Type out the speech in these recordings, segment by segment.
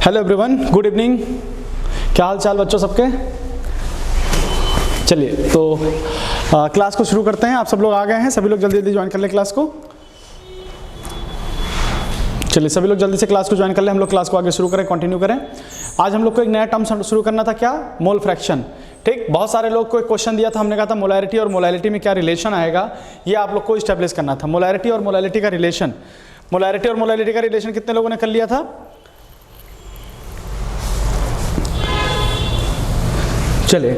Hello everyone, good evening. क्या हाल चाल बच्चों सबके? चलिए तो क्लास को शुरू करते हैं। आप सब लोग आ गए हैं, सभी लोग जल्दी जल्दी ज्वाइन कर लें क्लास को। चलिए सभी लोग जल्दी से क्लास को ज्वाइन कर लें, हम लोग क्लास को आगे शुरू करें, कंटिन्यू करें। आज हम लोग को एक नया टर्म शुरू करना था, क्या? Mole fraction. ठीक, बहुत सारे लोग को एक क्वेश्चन दिया था, हमने कहा था मोलैरिटी और मोलैलिटी में क्या रिलेशन आएगा, ये आप लोग को इस्टेब्लिश करना था। मोलैरिटी और मोलैलिटी का रिलेशन, मोलैरिटी और मोलैलिटी का रिलेशन कितने लोगों ने कर लिया था? चलिए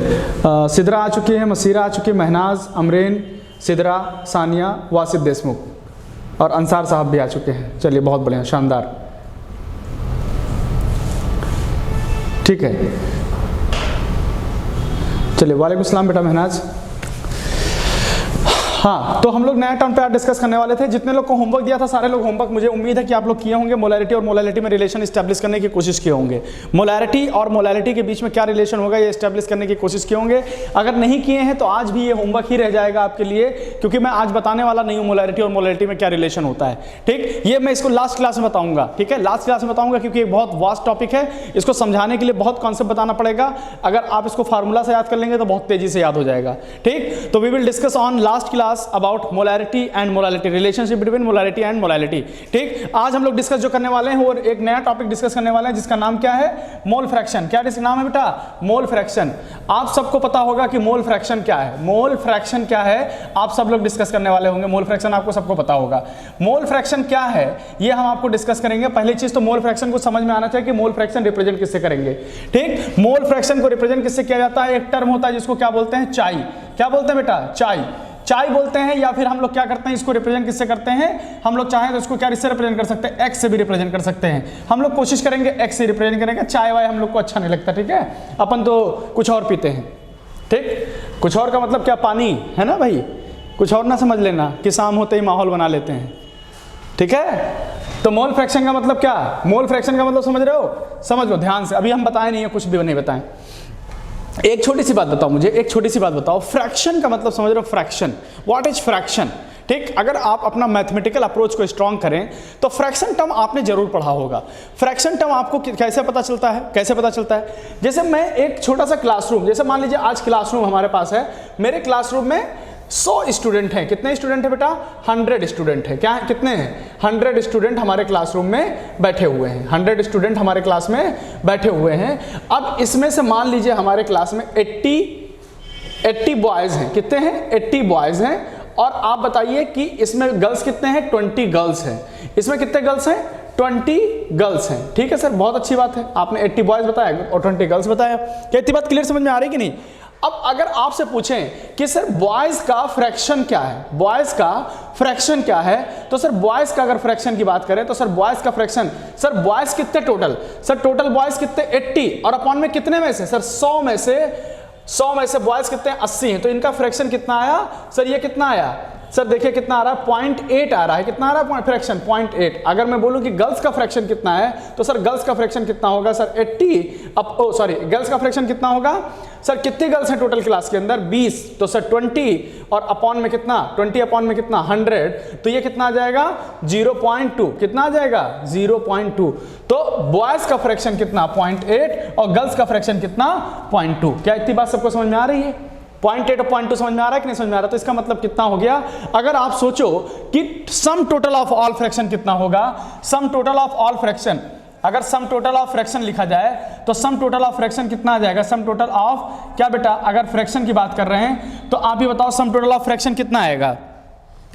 सिद्रा आ चुकी है, मसीरा आ चुकी है, महनाज, अमरीन, सिद्रा, सानिया, वासिफ देशमुख और अंसार साहब भी आ चुके हैं। चलिए बहुत बढ़िया, शानदार। ठीक है, चलिए वालेकुम सलाम बेटा महनाज। हाँ, तो हम लोग नया टर्म पे आज डिस्कस करने वाले थे। जितने लोग को होमवर्क दिया था सारे लोग होमवर्क मुझे उम्मीद है कि आप लोग किए होंगे। मोलैरिटी और मोलैलिटी में रिलेशन इस्टेब्लिश करने की कोशिश किए होंगे। मोलैरिटी और मोलैलिटी के बीच में क्या रिलेशन होगा ये इस्टेब्लिश करने की कोशिश किए होंगे। अगर नहीं किए हैं तो आज भी ये होमवर्क ही रह जाएगा आपके लिए, क्योंकि मैं आज बताने वाला नहीं हूँ मोलैरिटी और मोलैलिटी में क्या रिलेशन होता है। ठीक, ये मैं इसको लास्ट क्लास में बताऊंगा। ठीक है, लास्ट क्लास में बताऊंगा, क्योंकि एक बहुत वास्ट टॉपिक है। इसको समझाने के लिए बहुत कॉन्सेप्ट बताना पड़ेगा। अगर आप इसको फार्मूला से याद कर लेंगे तो बहुत तेजी से याद हो जाएगा। ठीक, तो we will discuss on last class about molarity and molality, relationship between molarity and molality. ठीक, आज हम लोग डिस्कस जो करने वाले हैं वो एक नया टॉपिक डिस्कस करने वाले हैं जिसका नाम क्या है? Mole fraction. क्या इसका नाम है बेटा? Mole fraction. आप सबको पता होगा कि मोल फ्रैक्शन क्या है। मोल फ्रैक्शन क्या है आप सब लोग डिस्कस करने वाले होंगे। मोल फ्रैक्शन आपको सबको पता होगा। मोल फ्रैक्शन क्या है ये हम आपको डिस्कस करेंगे। पहली चीज तो मोल फ्रैक्शन को समझ में आना चाहिए कि मोल फ्रैक्शन रिप्रेजेंट किससे करेंगे। ठीक, मोल फ्रैक्शन को रिप्रेजेंट किससे किया जाता है? एक टर्म होता है जिसको क्या बोलते हैं? चाई। क्या बोलते हैं बेटा? चाई। चाई बोलते हैं, या फिर हम लोग क्या करते हैं इसको रिप्रेजेंट किससे करते हैं? हम लोग चाहें तो इसको क्या इससे रिप्रेजेंट कर सकते हैं? एक्स से भी रिप्रेजेंट कर सकते हैं। हम लोग कोशिश करेंगे एक्स से रिप्रेजेंट करेंगे। चाय वाय हम लोग को अच्छा नहीं लगता, ठीक है, अपन तो कुछ और पीते हैं। ठीक, कुछ और का मतलब क्या? पानी है ना भाई, कुछ और ना समझ लेना कि शाम होते ही माहौल बना लेते हैं। ठीक है, तो मोल फ्रैक्शन का मतलब क्या? मोल फ्रैक्शन का मतलब समझ रहे हो? समझ लो ध्यान से, अभी हम बताए नहीं है, कुछ भी नहीं बताएं। एक छोटी सी बात बताओ मुझे, एक छोटी सी बात बताओ, फ्रैक्शन का मतलब समझ रहे हो? Fraction, what is fraction? ठीक, अगर आप अपना मैथमेटिकल अप्रोच को स्ट्रॉन्ग करें तो फ्रैक्शन टर्म आपने जरूर पढ़ा होगा। फ्रैक्शन टर्म आपको कैसे पता चलता है? कैसे पता चलता है? जैसे मैं एक छोटा सा क्लासरूम, जैसे मान लीजिए आज क्लासरूम हमारे पास है, मेरे क्लासरूम में 100 स्टूडेंट हैं। कितने स्टूडेंट है बेटा? 100 स्टूडेंट है। क्या है? कितने हैं? 100 स्टूडेंट हमारे क्लासरूम में बैठे हुए हैं। 100 स्टूडेंट हमारे क्लास में बैठे हुए हैं। अब इसमें से मान लीजिए हमारे क्लास में 80 बॉयज़ हैं। कितने हैं? 80 बॉयज़ हैं। और आप बताइए कि इसमें गर्ल्स कितने हैं? 20 गर्ल्स हैं। इसमें कितने गर्ल्स हैं? 20 गर्ल्स हैं। ठीक है सर, बहुत अच्छी बात है, आपने 80 बॉयज़ बताया और 20 गर्ल्स बताया। क्या इतनी बात क्लियर समझ में आ रही कि नहीं? अब अगर आपसे पूछें कि सर बॉयज का फ्रैक्शन क्या है, बॉयज का फ्रैक्शन क्या है, तो सर बॉयज का अगर फ्रैक्शन की बात करें तो सर बॉयज का फ्रैक्शन, सर बॉयज कितने टोटल? सर टोटल बॉयज कितने? 80 और अपॉन में कितने में से? सर 100 में से बॉयज कितने? 80 हैं। तो इनका फ्रैक्शन कितना आया? सर ये कितना आया? सर देखिए कितना आ रहा है? 0.8 आ रहा है। कितना आ रहा है फ्रैक्शन? 0.8। अगर मैं बोलूं कि गर्ल्स का फ्रैक्शन कितना है तो सर गर्ल्स का फ्रैक्शन कितना होगा? सर 80 गर्ल्स का फ्रैक्शन कितना होगा? सर कितनी गर्ल्स हैं टोटल क्लास के अंदर? 20। तो सर 20 और अपॉन में कितना? 20 अपॉन में कितना? 100। तो ये कितना आ जाएगा? 0.2। कितना आ जाएगा? 0.2। तो बॉयज का फ्रैक्शन कितना? 0.8 और गर्ल्स का फ्रैक्शन कितना? 0.2। क्या इतनी बात सबको समझ में आ रही है? 0.8 और 0.2 समझ में आ रहा है कि नहीं समझ में आ रहा? तो इसका मतलब कितना हो गया? अगर आप सोचो कि सम टोटल ऑफ ऑल फ्रैक्शन कितना होगा, सम टोटल ऑफ ऑल फ्रैक्शन, अगर सम टोटल ऑफ फ्रैक्शन लिखा जाए तो सम टोटल ऑफ फ्रैक्शन कितना आ जाएगा? सम टोटल ऑफ क्या बेटा? अगर फ्रैक्शन की बात कर रहे हैं तो आप ही बताओ सम टोटल ऑफ फ्रैक्शन कितना आएगा?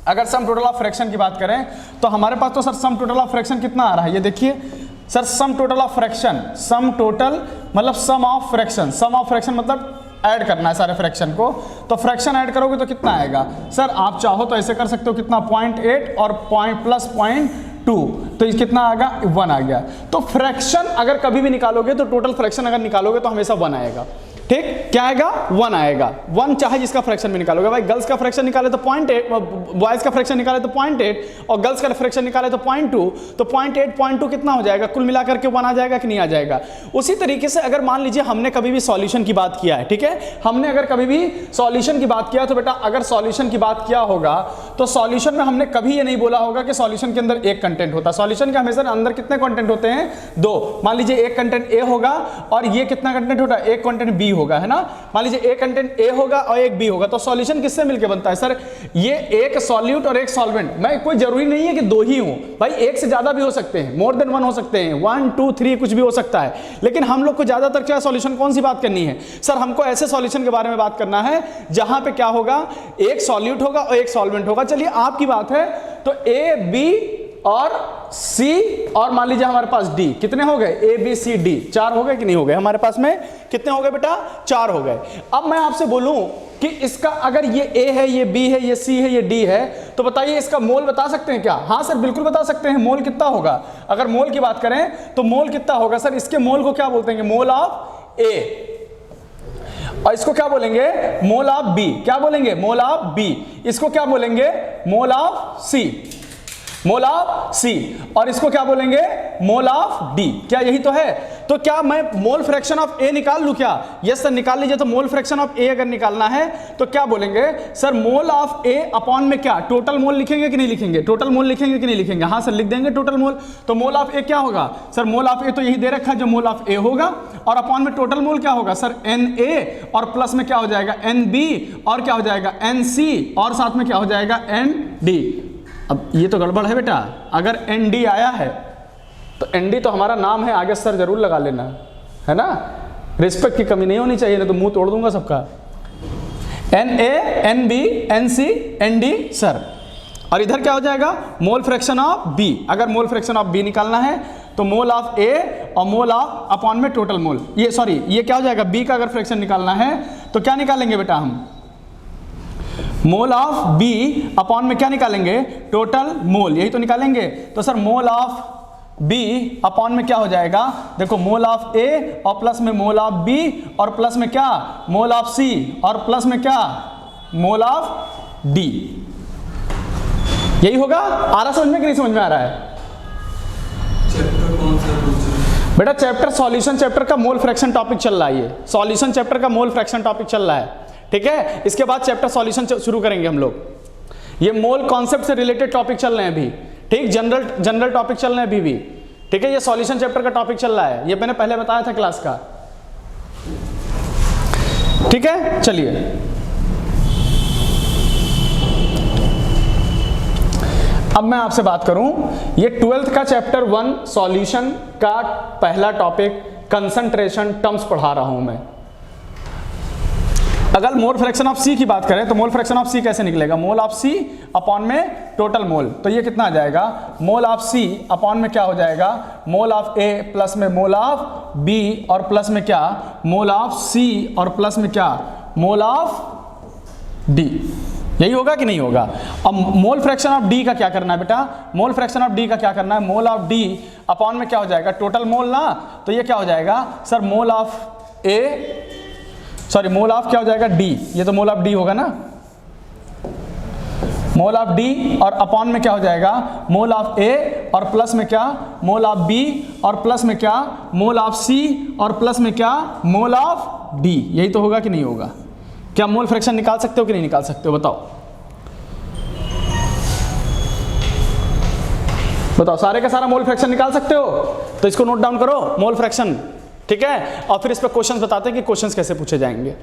अगर सम टोटल ऑफ फ्रैक्शन की बात करें तो हमारे पास तो sir sum total of fraction कितना आ रहा है? ये देखिए sir, sum total of fraction, sum total मतलब sum of fraction, sum of fraction मतलब ऐड करना है सारे फ्रैक्शन को। तो फ्रैक्शन ऐड करोगे तो कितना आएगा? सर आप चाहो तो ऐसे कर सकते हो, कितना? 0.8 और प्लस 0.2, तो ये कितना आ गया? 1 आ गया। तो फ्रैक्शन अगर कभी भी निकालोगे तो टोटल फ्रैक्शन अगर निकालोगे तो हमेशा 1 आएगा। ठीक, क्या आएगा 1 आएगा। 1 चाहे जिसका फ्रैक्शन भी निकालोगे, भाई गर्ल्स का फ्रैक्शन निकाले तो 0.8, बॉयज का फ्रैक्शन निकाले तो 0.8 और गर्ल्स का फ्रैक्शन निकाले तो 0.2, तो 0.8 0.2 कितना हो जाएगा, कुल मिलाकर के 1 आ जाएगा कि नहीं आ जाएगा। उसी तरीके से अगर मान लीजिए हमने कभी भी सॉल्यूशन की बात किया है, ठीक है, हमने अगर कभी भी सॉल्यूशन की बात किया तो बेटा अगर सॉल्यूशन की बात किया होगा तो सॉल्यूशन में हमने कभी ये नहीं बोला होगा कि सॉल्यूशन के अंदर एक कंटेंट होता है। सॉल्यूशन के हमेशा अंदर कितने कंटेंट होते हैं, 2। मान लीजिए एक कंटेंट ए होगा और ये कितना कंटेंट होता है, एक कंटेंट बी होगा, है ना। मान लीजिए एक कंटेंट ए होगा और एक बी होगा, तो सॉल्यूशन किससे मिलकर बनता है सर, ये एक सॉल्यूट और एक सॉल्वेंट। मैं कोई जरूरी नहीं है कि 2 ही हो भाई, एक से ज्यादा भी हो सकते हैं, मोर देन 1 हो सकते हैं, 1 2 3 कुछ भी हो सकता है। लेकिन हम लोग को ज्यादातर क्या सॉल्यूशन कौन सी बात करनी है सर, हमको ऐसे सॉल्यूशन के बारे में बात करना है जहां पे क्या होगा, एक सॉल्यूट होगा और एक सॉल्वेंट होगा। चलिए आपकी बात है तो ए बी और सी और मान लीजिए हमारे पास डी, कितने हो गए, ए बी सी डी, 4 हो गए कि नहीं हो गए, हमारे पास में कितने हो गए बेटा, 4 हो गए। अब मैं आपसे बोलूं कि इसका अगर ये ए है, ये बी है, ये सी है, ये डी है, तो बताइए इसका मोल बता सकते हैं क्या? हाँ सर बिल्कुल बता सकते हैं। मोल कितना होगा, अगर मोल की बात करें तो मोल कितना होगा सर, इसके मोल को क्या बोलते हैं, मोल ऑफ ए, और इसको क्या बोलेंगे, मोल ऑफ बी, क्या बोलेंगे, मोल ऑफ बी, इसको क्या बोलेंगे, mole of C, mole of सी, और इसको क्या बोलेंगे, मोल ऑफ डी। क्या यही तो है? तो क्या मैं मोल फ्रैक्शन ऑफ ए निकाल लूं क्या? यस सर निकाल लीजिए। तो मोल फ्रैक्शन ऑफ ए अगर निकालना है तो क्या बोलेंगे sir, mole of A upon में क्या, टोटल मोल लिखेंगे कि नहीं लिखेंगे, टोटल मोल लिखेंगे कि नहीं लिखेंगे, हाँ सर लिख देंगे टोटल मोल। तो मोल ऑफ ए क्या होगा सर, मोल ऑफ ए तो यही दे रखा है जो मोल ऑफ ए होगा, और अपॉन में टोटल मोल क्या होगा सर, एन ए, और प्लस में क्या हो जाएगा, एन बी, और क्या हो जाएगा, एन सी, और साथ में क्या हो जाएगा, एन डी। अब ये तो गड़बड़ है बेटा, अगर एन डी आया है तो एन डी तो हमारा नाम है, आगे सर जरूर लगा लेना, है ना, रिस्पेक्ट की कमी नहीं होनी चाहिए, नहीं तो मुंह तोड़ दूंगा सबका। N A, N B, N C, N D sir, और इधर क्या हो जाएगा, मोल फ्रैक्शन ऑफ बी। अगर मोल फ्रैक्शन ऑफ बी निकालना है तो मोल ऑफ ए और मोल ऑफ अपॉन में टोटल मोल, ये सॉरी ये क्या हो जाएगा, बी का अगर फ्रैक्शन निकालना है तो क्या निकालेंगे बेटा हम, मोल ऑफ बी अपॉन में क्या निकालेंगे, टोटल मोल, यही तो निकालेंगे। तो sir mole of B upon में क्या हो जाएगा, देखो मोल ऑफ ए और प्लस में मोल ऑफ बी और प्लस में क्या, मोल ऑफ सी, और प्लस में क्या, मोल ऑफ डी। यही होगा। आ रहा समझ में कि नहीं समझ में आ रहा है? चैप्टर कौन सा बेटा चैप्टर सॉल्यूशन चैप्टर का मोल फ्रैक्शन टॉपिक चल रहा है, ये सॉल्यूशन चैप्टर का मोल फ्रैक्शन टॉपिक चल रहा है, ठीक है। इसके बाद चैप्टर सॉल्यूशन शुरू करेंगे हम लोग, ये मोल कॉन्सेप्ट से रिलेटेड टॉपिक चल रहे हैं अभी, ठीक, जनरल टॉपिक चल रहे हैं अभी भी, ठीक है। ये सॉल्यूशन चैप्टर का टॉपिक चल रहा है, ये मैंने पहले बताया था क्लास का, ठीक है। चलिए अब मैं आपसे बात करूं, ये 12th का चैप्टर 1 सॉल्यूशन का पहला टॉपिक कंसंट्रेशन टर्म्स पढ़ा रहा हूं मैं। अगर मोल फ्रैक्शन ऑफ सी की बात करें तो मोल फ्रैक्शन ऑफ सी कैसे निकलेगा, मोल ऑफ सी अपॉन में टोटल मोल, तो ये कितना आ जाएगा, मोल ऑफ सी अपॉन में क्या हो जाएगा, मोल ऑफ ए प्लस में मोल ऑफ बी और प्लस में क्या, मोल ऑफ सी और प्लस में क्या, मोल ऑफ डी। यही होगा कि नहीं होगा? अब मोल फ्रैक्शन ऑफ डी का क्या करना है बेटा, मोल फ्रैक्शन ऑफ डी का क्या करना है, मोल ऑफ डी अपॉन में क्या हो जाएगा, टोटल मोल ना, तो ये क्या हो जाएगा sir, mole of A, sorry mole of क्या हो जाएगा, डी, ये तो मोल ऑफ डी होगा ना, मोल ऑफ डी और अपॉन में क्या हो जाएगा, मोल ऑफ ए और प्लस में क्या, मोल ऑफ बी और प्लस में क्या, मोल ऑफ सी और प्लस में क्या, मोल ऑफ डी। यही तो होगा कि नहीं होगा? क्या मोल फ्रैक्शन निकाल सकते हो कि नहीं निकाल सकते हो, बताओ बताओ, सारे का सारा मोल फ्रैक्शन निकाल सकते हो? तो इसको नोट डाउन करो, मोल फ्रैक्शन, ठीक है, और फिर इस पर क्वेश्चंस बताते हैं कि क्वेश्चंस कैसे पूछे जाएंगे,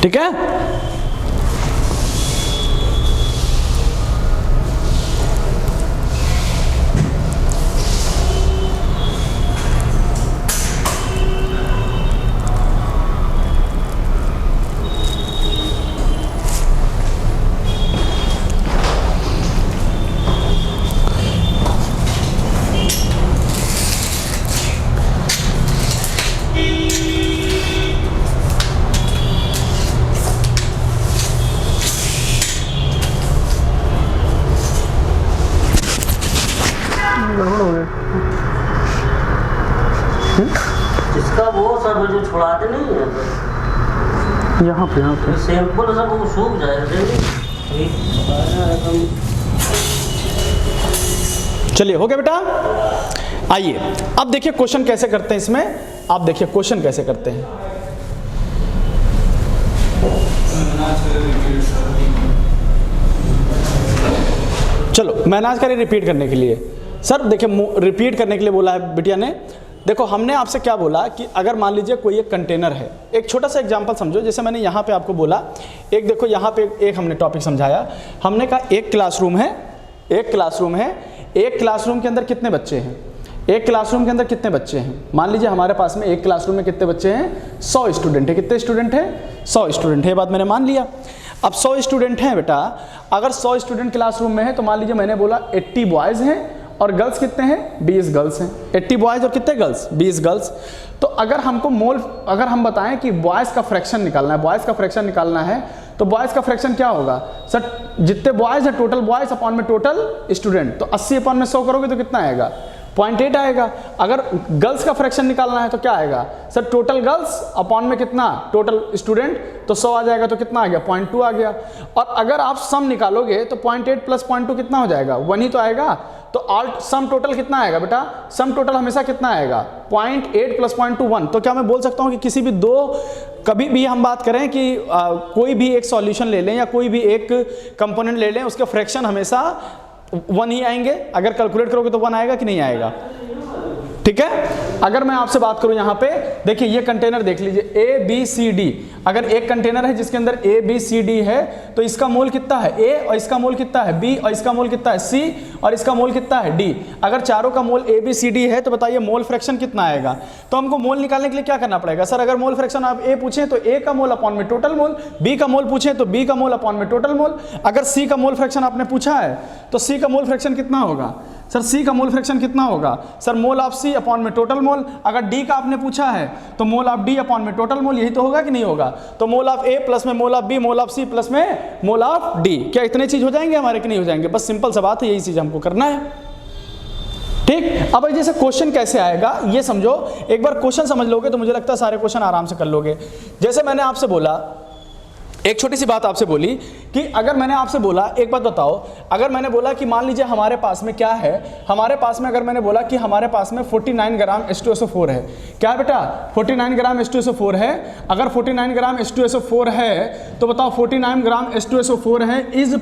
ठीक है। छोड़ा दे नहीं है तो यहाँ पे सैंपल सब वो सूख जाएगा। चलिए हो गया बेटा। आइए अब देखिए क्वेश्चन कैसे करते हैं इसमें, आप देखिए क्वेश्चन कैसे करते हैं। चलो मैनेज करें रिपीट करने के लिए। सर देखिए रिपीट करने के लिए बोला है बिटिया ने। देखो हमने आपसे क्या बोला कि अगर मान लीजिए कोई एक कंटेनर है, एक छोटा सा एग्जांपल समझो, जैसे मैंने यहाँ पे आपको बोला, एक देखो यहाँ पे एक हमने टॉपिक समझाया, हमने कहा एक क्लासरूम है, एक क्लासरूम है, एक क्लासरूम के अंदर कितने बच्चे हैं, एक क्लासरूम के अंदर कितने बच्चे हैं। मान लीजिए हमारे पास में एक क्लासरूम में कितने बच्चे हैं, 100 स्टूडेंट है। कितने स्टूडेंट हैं, 100 स्टूडेंट है। ये बात मैंने मान लिया। अब 100 स्टूडेंट हैं बेटा, अगर 100 स्टूडेंट क्लासरूम में है तो मान लीजिए मैंने बोला 80 बॉयज़ हैं और गर्ल्स कितने हैं, 20 गर्ल्स हैं। 80 बॉयज़ और कितने गर्ल्स, 20 गर्ल्स। तो अगर हमको अगर हम बताएं कि बॉयज़ का फ्रैक्शन निकालना है, बॉयज़ का फ्रैक्शन निकालना है, तो बॉयज़ का फ्रैक्शन क्या होगा सर, जितने बॉयज़ है टोटल बॉयज़ अपॉन में टोटल स्टूडेंट, तो 80 अपॉन में 100 करोगे तो कितना आएगा, 0.8 आएगा। अगर गर्ल्स का फ्रैक्शन निकालना है तो क्या आएगा सर, टोटल गर्ल्स अपॉन में कितना, टोटल स्टूडेंट, तो 100 आ जाएगा, तो कितना आ गया, 0.2 आ गया। और अगर आप सम निकालोगे तो 0.8 प्लस 0.2 कितना हो जाएगा, 1 ही तो आएगा। तो ऑल सम टोटल कितना आएगा बेटा, सम टोटल हमेशा कितना आएगा, 0.8 प्लस 0.2 1। तो क्या मैं बोल सकता हूँ कि किसी भी दो, कभी भी हम बात करें कि कोई भी एक सॉल्यूशन ले लें या कोई भी एक कंपोनेंट ले लें, उसके फ्रैक्शन हमेशा 1 ही आएंगे। अगर कैलकुलेट करोगे तो 1 आएगा कि नहीं आएगा, ठीक है। अगर मैं आपसे बात करूं यहाँ पे, देखिए ये कंटेनर देख लीजिए A B C D। अगर एक कंटेनर है जिसके अंदर A B C D है तो इसका मोल कितना है A, और इसका मोल कितना है B, और इसका मोल कितना है C, और इसका मोल कितना है D। अगर चारों का मोल A B C D है तो बताइए मोल फ्रैक्शन कितना आएगा। तो हमको मोल निकालने के लिए क्या करना पड़ेगा सर, अगर मोल फ्रैक्शन आप A पूछें तो A का मोल अपॉन में टोटल मोल, B का मोल पूछें तो B का मोल अपॉन में टोटल मोल। अगर C का मोल फ्रैक्शन आपने पूछा है तो C का मोल फ्रैक्शन कितना होगा सर, C का मोल फ्रैक्शन कितना होगा sir, mole of C upon में टोटल मोल। अगर D का आपने पूछा है तो मोल ऑफ D अपॉन में टोटल मोल, यही तो होगा कि नहीं होगा। तो मोल ऑफ A प्लस में mole of B, mole of C plus में मोल ऑफ D। क्या इतने चीज हो जाएंगे हमारे कि नहीं हो जाएंगे, बस सिंपल सा बात है, यही चीज हमको करना है, ठीक। अब जैसे क्वेश्चन कैसे आएगा ये समझो, एक बार क्वेश्चन समझ लोगे तो मुझे लगता है सारे क्वेश्चन आराम से कर लोगे। जैसे मैंने आपसे बोला, एक छोटी सी बात आपसे बोली कि अगर मैंने आपसे बोला, एक बात बताओ, अगर मैंने बोला कि मान लीजिए हमारे पास में क्या है, हमारे पास में अगर मैंने बोला कि हमारे पास में 49 ग्राम H2SO4 है, क्या है बेटा 49 ग्राम H2SO4 है। अगर 49 ग्राम H2SO4 है तो बताओ 49 ग्राम H2SO4 है, इज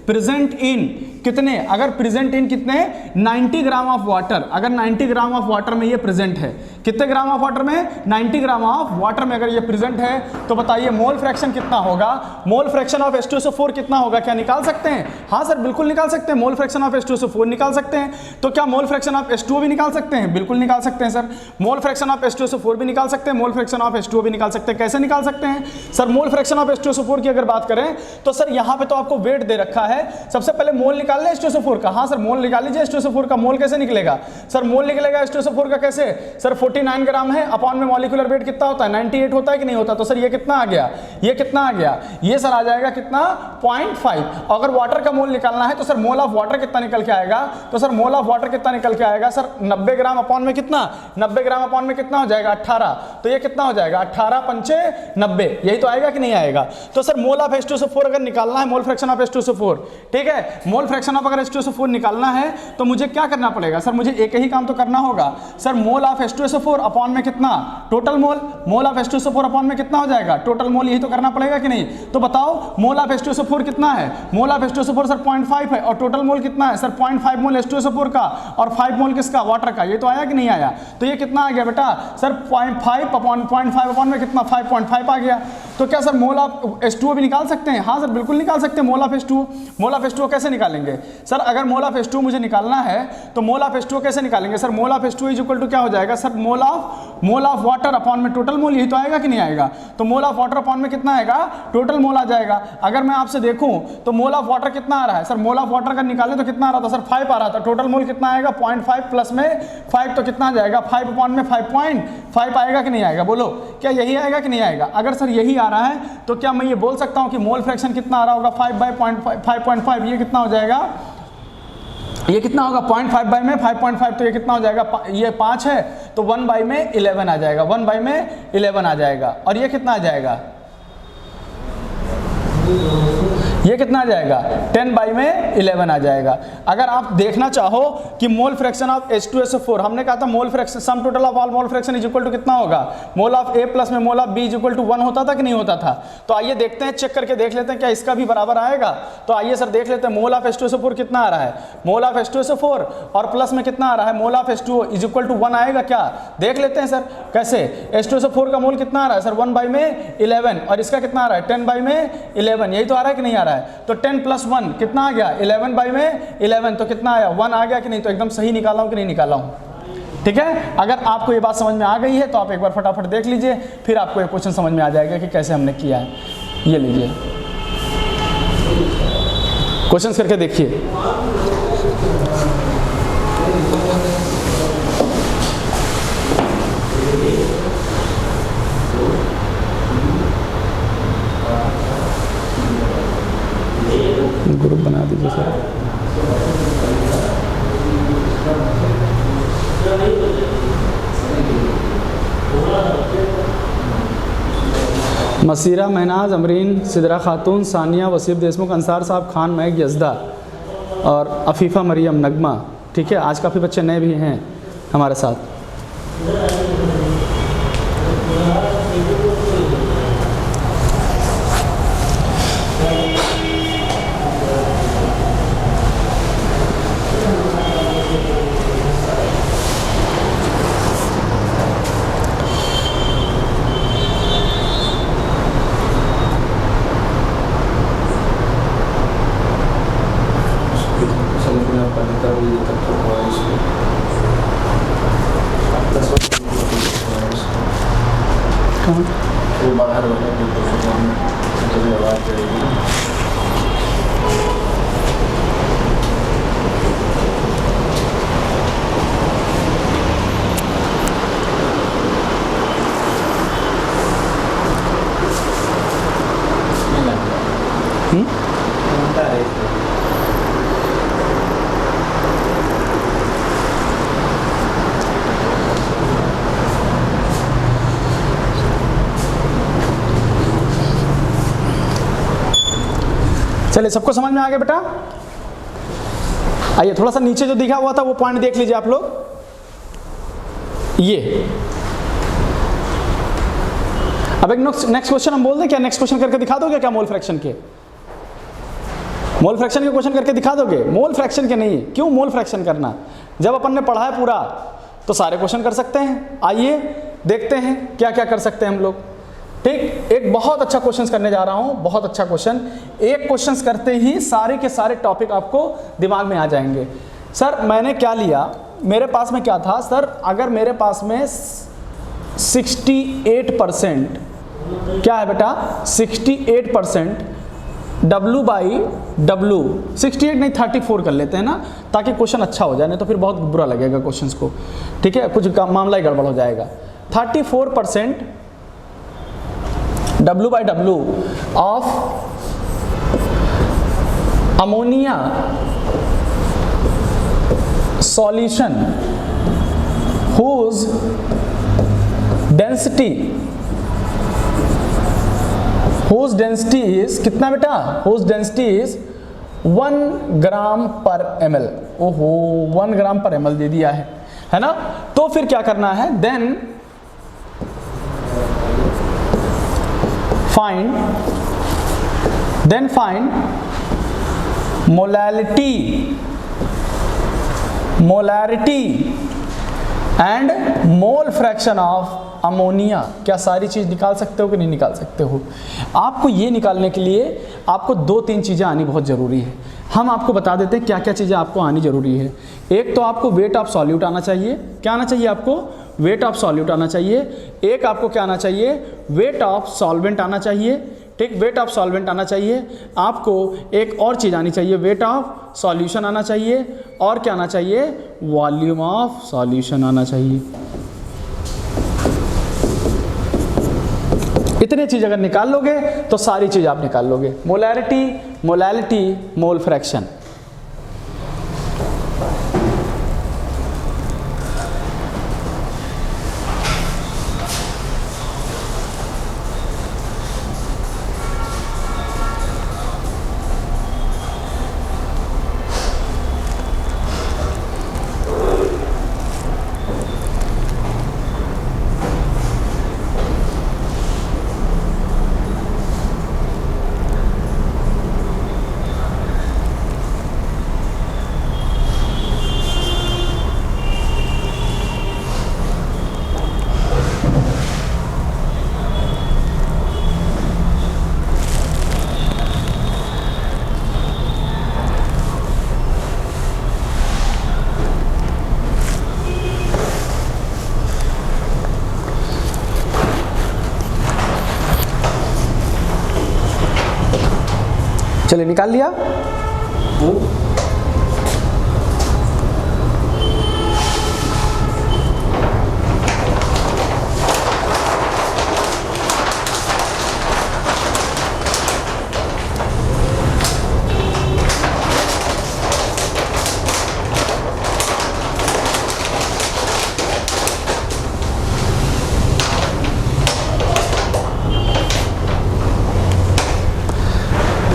प्रेजेंट इन कितने, अगर प्रेजेंट इन कितने 90 ग्राम ऑफ वाटर। अगर 90 ग्राम ऑफ वाटर में ये प्रेजेंट है, कितने ग्राम ऑफ वाटर में, 90 ग्राम ऑफ वाटर में अगर ये प्रेजेंट है तो बताइए मोल फ्रैक्शन कितना होगा, मोल फ्रैक्शन ऑफ H2SO4 कितना होगा। क्या निकाल सकते हैं, हाँ सर बिल्कुल निकाल सकते हैं, मोल फ्रैक्शन ऑफ H2SO4 निकाल सकते हैं। तो क्या मोल फ्रैक्शन ऑफ H2O भी निकाल सकते हैं, बिल्कुल निकाल सकते हैं sir. Mole fraction of H2SO4 भी निकाल सकते हैं, मोल फ्रैक्शन ऑफ H2O भी निकाल सकते हैं। कैसे निकाल सकते हैं sir, mole fraction of H2SO4 की अगर बात करें तो सर यहाँ पे तो आपको वेट दे रखा है, सबसे पहले मोल निकाल लें H2SO4 का। हाँ सर मोल निकाल लीजिए H2SO4 का। मोल कैसे निकलेगा सर, मोल निकलेगा H2SO4 का कैसे सर, 49 ग्राम है, अपॉन में मॉलिक्यूलर वेट कितना होता है, 98 होता है कि नहीं होता। तो सर ये कितना आ गया, ये कितना आ गया, ये सर आ जाएगा कितना 0.5। अगर वाटर का मोल निकालना है तो सर मोल ऑफ वाटर कितना निकल के आएगा, तो सर मोल ऑफ वाटर कितना निकल के आएगा सर, 90 ग्राम अपॉन में कितना, 90 ग्राम अपॉन में कितना हो जाएगा 18। तो ये कितना हो जाएगा 18 पंचे 90, यही तो आएगा कि नहीं आएगा। तो सर मोल ऑफ H2SO4 अगर निकालना है, मोल फ्रैक्शन ऑफ H2SO4, ठीक है, मोल फ्रैक्शन ऑफ अगर H2SO4 निकालना है तो मुझे क्या करना पड़ेगा सर, मुझे एक ही काम तो करना होगा sir, mole of H2SO4 upon में कितना, total mole, mole of H2SO4 upon में कितना हो जाएगा, टोटल मोल, यही तो करना पड़ेगा कि नहीं। तो बताओ मोल ऑफ H2SO4 कितना है, मोल ऑफ H2SO4 सर 0.5 है, और टोटल मोल कितना है सर 0.5 मोल H2SO4 का, और 5 मोल किसका, वाटर का। ये तो आया कि नहीं आया। तो ये कितना आ गया बेटा सर 0.5 अपॉन 0.5 अपॉन में कितना 5.5 आ गया। तो क्या सर मोल ऑफ H2O भी निकाल सकते हैं, हाँ सर बिल्कुल निकाल सकते हैं मोल of H2O। Mole of H2O कैसे निकालेंगे सर, अगर मोल ऑफ H2O मुझे निकालना है तो मोल ऑफ H2O कैसे निकालेंगे sir, mole of H2O is equal to क्या हो जाएगा sir, mole of water upon में टोटल मोल, यही तो आएगा कि नहीं आएगा। तो मोल ऑफ वाटर अपॉन में कितना आएगा, टोटल मोल आ जाएगा। अगर मैं आपसे देखूं तो मोल ऑफ वाटर कितना आ रहा है सर, मोल ऑफ वाटर का निकालें तो कितना आ रहा था सर 5 आ रहा था, टोटल मोल कितना आएगा 0.5 प्लस में 5 तो कितना आ जाएगा 5 अपॉन में 5.5 आएगा कि नहीं आएगा, बोलो क्या यही आएगा कि नहीं आएगा। अगर सर यही आ रहा है तो क्या मैं ये बोल सकता हूं कि मोल फ्रैक्शन कितना आ रहा होगा 5/5.5, ये कितना हो जाएगा ये कितना होगा 0.5 बाई में 5.5, तो ये कितना हो जाएगा, ये 5 है तो 1 बाई में 11 आ जाएगा, 1 बाई में 11 आ जाएगा। और ये कितना आ जाएगा, ये कितना आ जाएगा 10 बाई में 11 आ जाएगा। अगर आप देखना चाहो कि मोल फ्रैक्शन ऑफ H2SO4, हमने कहा था mole fraction sum total of all mole fraction is equal to कितना होगा, मोल ऑफ A प्लस में mole of B is equal to 1 होता था कि नहीं होता था। तो आइए देखते हैं, चेक करके देख लेते हैं क्या इसका भी बराबर आएगा। तो आइए सर देख लेते हैं, मोल ऑफ H2SO4 कितना आ रहा है, मोल ऑफ H2SO4 और प्लस में कितना आ रहा है, mole of H2O is equal to 1 आएगा क्या, देख लेते हैं सर कैसे। H2SO4 का मोल कितना आ रहा है सर 1 बाई में 11, और इसका कितना आ रहा है 10 बाई में 11, यही तो आ रहा है कि नहीं आ रहा है। तो 10 + 1 कितना आ गया 11 बाई में 11, तो कितना आया 1 आ गया कि नहीं, तो एकदम सही निकाला हूं कि नहीं निकाला हूं। ठीक है, अगर आपको ये बात समझ में आ गई है तो आप एक बार फटाफट देख लीजिए, फिर आपको ये क्वेश्चन समझ में आ जाएगा कि कैसे हमने किया है। ये लीजिए क्वेश्चंस करके देखिए। ग्रुप बना दीजिए सर। मसीरा, महनाज, अमरीन, सिदरा खातून, सानिया, वसीफ देशमुख, अंसार साहब, खान, महक, यज़दा और अफीफ़ा मरियम, नगमा। ठीक है, आज काफ़ी बच्चे नए भी हैं हमारे साथ। वो बाहर होने की तो आवाज़ जाएगी। चलिए, सबको समझ में आ गया बेटा। आइए थोड़ा सा नीचे जो दिखा हुआ था वो पॉइंट देख लीजिए आप लोग। ये अब एक नेक्स्ट क्वेश्चन हम बोल दें क्या, नेक्स्ट क्वेश्चन करके दिखा दोगे क्या, मोल फ्रैक्शन के, मोल फ्रैक्शन के क्वेश्चन करके दिखा दोगे। मोल फ्रैक्शन के नहीं, क्यों मोल फ्रैक्शन करना, जब अपन ने पढ़ा है पूरा तो सारे क्वेश्चन कर सकते हैं। आइए देखते हैं क्या क्या कर सकते हैं हम लोग। ठीक, एक बहुत अच्छा क्वेश्चन करने जा रहा हूं, बहुत अच्छा क्वेश्चन। एक क्वेश्चन करते ही सारे के सारे टॉपिक आपको दिमाग में आ जाएंगे। सर मैंने क्या लिया, मेरे पास में क्या था सर, अगर मेरे पास में 68% क्या है बेटा, 68% W/W, 68 नहीं 34 कर लेते हैं ना, ताकि क्वेश्चन अच्छा हो जाए, नहीं तो फिर बहुत बुरा लगेगा क्वेश्चंस को। ठीक है, कुछ मामला ही गड़बड़ हो जाएगा। 34% W/W of ammonia solution whose density is कितना बेटा, whose density is 1 ग्राम पर ml। ओहो 1 ग्राम पर ml दे दिया है ना। तो फिर क्या करना है, then find molality and mole fraction of ammonia. क्या सारी चीज़ निकाल सकते हो कि नहीं निकाल सकते हो। आपको ये निकालने के लिए आपको 2-3 चीज़ें आनी बहुत ज़रूरी है। हम आपको बता देते हैं क्या क्या चीज़ें आपको आनी ज़रूरी है। एक तो आपको वेट ऑफ सॉल्यूट आना चाहिए। क्या आना चाहिए आपको, वेट ऑफ सॉल्यूट आना चाहिए। एक आपको क्या आना चाहिए, वेट ऑफ सॉल्वेंट आना चाहिए। ठीक, वेट ऑफ सॉल्वेंट आना चाहिए। आपको एक और चीज़ आनी चाहिए, वेट ऑफ सॉल्यूशन आना चाहिए। और क्या आना चाहिए, वॉल्यूम ऑफ सॉल्यूशन आना चाहिए। इतनी चीज़ अगर निकाल लोगे तो सारी चीज़ आप निकाल लोगे। Molarity, molality, mole fraction. चलिए निकाल लिया।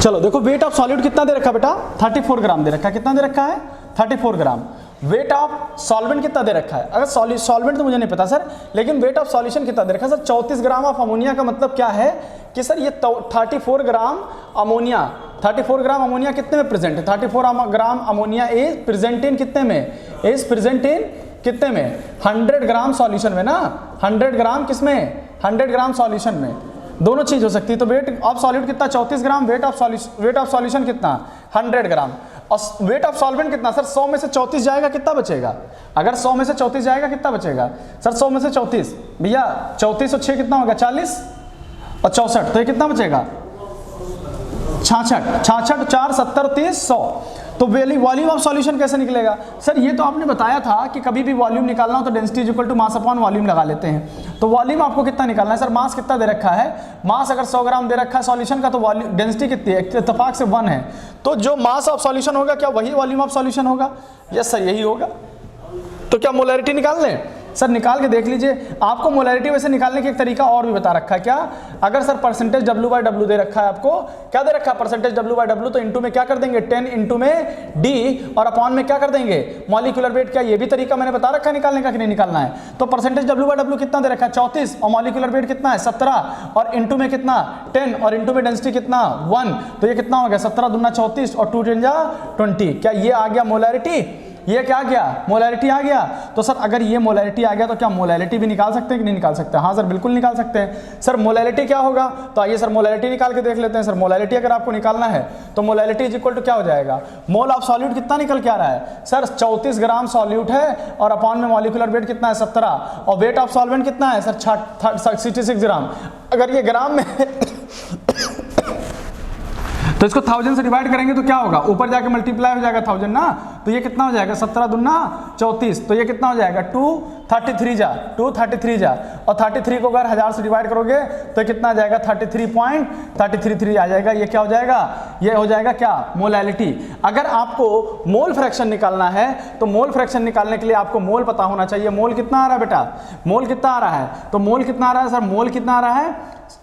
चलो देखो वेट ऑफ सॉलिड कितना दे रखा है बेटा, 34 ग्राम दे रखा है। कितना दे रखा है? 34 ग्राम। वेट ऑफ सॉल्वेंट कितना दे रखा है? अगर सॉल्वेंट तो मुझे नहीं पता सर, लेकिन वेट ऑफ सॉल्यूशन कितना दे रखा है सर? 34 ग्राम ऑफ अमोनिया का मतलब क्या है कि सर ये 34 ग्राम अमोनिया, 34 ग्राम अमोनिया कितने में प्रेजेंट है? 34 ग्राम अमोनिया इज प्रेजेंट इन कितने में? इज प्रेजेंट इन कितने में? 100 ग्राम सॉल्यूशन में ना। 100 ग्राम किसमें? 100 ग्राम सॉल्यूशन में। दोनों चीज हो सकती है। तो वेट ऑफ सॉल्यूट कितना? 34 ग्राम। वेट ऑफ सॉल्यूशन कितना? 100 ग्राम। और वेट ऑफ सॉल्वेंट कितना सर? 100 में से 34 जाएगा, कितना बचेगा? अगर 100 में से 34 जाएगा कितना बचेगा सर? 100 में से 34 भैया 34 और 6 कितना होगा? 40 और 64, तो ये कितना बचेगा? 66। 66 4 70 30 100। तो वॉल्यूम ऑफ सॉल्यूशन कैसे निकलेगा सर? ये तो आपने बताया था कि कभी भी वॉल्यूम निकालना हो तो density is equal to mass upon volume लगा लेते हैं। तो वॉल्यूम आपको कितना निकालना है सर? मास कितना दे रखा है? मास अगर 100 ग्राम दे रखा है सॉल्यूशन का, तो वॉल्यूम डेंसिटी कितनी है? इत्तेफाक से 1 है। तो जो मास ऑफ सॉल्यूशन होगा क्या वही वॉल्यूम ऑफ सॉल्यूशन होगा? यस सर, यही होगा। तो क्या मोलैरिटी निकाल लें सर? निकाल के देख लीजिए। आपको मोलैरिटी वैसे निकालने का एक तरीका और भी बता रखा है। क्या? अगर सर परसेंटेज W/W दे रखा है, आपको क्या दे रखा है? परसेंटेज W/W, तो इंटू में क्या कर देंगे? 10 इंटू में D और अपॉन में क्या कर देंगे? Molecular weight. क्या ये भी तरीका मैंने बता रखा है निकालने का कि नहीं निकालना है? तो परसेंटेज W/W कितना दे रखा है? 34 और मॉलिक्यूलर वेट कितना है? 17 और इंटू में कितना? 10 और इंटू में डेंसिटी कितना? 1। तो ये कितना हो गया? 17 दूना 34 और 2 10 जा 20। क्या ये आ गया मोलैरिटी? ये क्या आ गया? मोलैरिटी आ गया। तो सर अगर ये मोलैरिटी आ गया तो क्या मोलैरिटी भी निकाल सकते हैं कि नहीं निकाल सकते? हाँ सर, बिल्कुल निकाल सकते हैं। सर मोलैरिटी क्या होगा? तो आइए सर मोलैरिटी निकाल के देख लेते हैं। सर मोलैरिटी अगर आपको निकालना है तो मोलैरिटी इज इक्वल टू क्या हो जाएगा? मोल ऑफ सॉल्यूट कितना निकल के आ रहा है सर? 34 ग्राम सॉल्यूट है और अपॉन में मॉलिक्यूलर वेट कितना है? 17। और वेट ऑफ सॉल्वेंट कितना है सर? 66 ग्राम। अगर ये ग्राम में तो इसको 1000 से डिवाइड करेंगे तो क्या होगा? ऊपर जाके मल्टीप्लाई हो जाएगा 1000 ना। तो ये कितना हो जाएगा? 17 दूना 34। तो ये कितना हो जाएगा? 233 जा और 33 को अगर 1000 से डिवाइड करोगे तो कितना आ जाएगा? 33.333 आ जाएगा। ये क्या हो जाएगा? ये हो जाएगा क्या? मोलैलिटी। अगर आपको मोल फ्रैक्शन निकालना है तो मोल फ्रैक्शन निकालने के लिए आपको मोल पता होना चाहिए। मोल कितना आ रहा है बेटा? मोल कितना आ रहा है? तो मोल कितना आ रहा है सर? मोल कितना आ रहा है?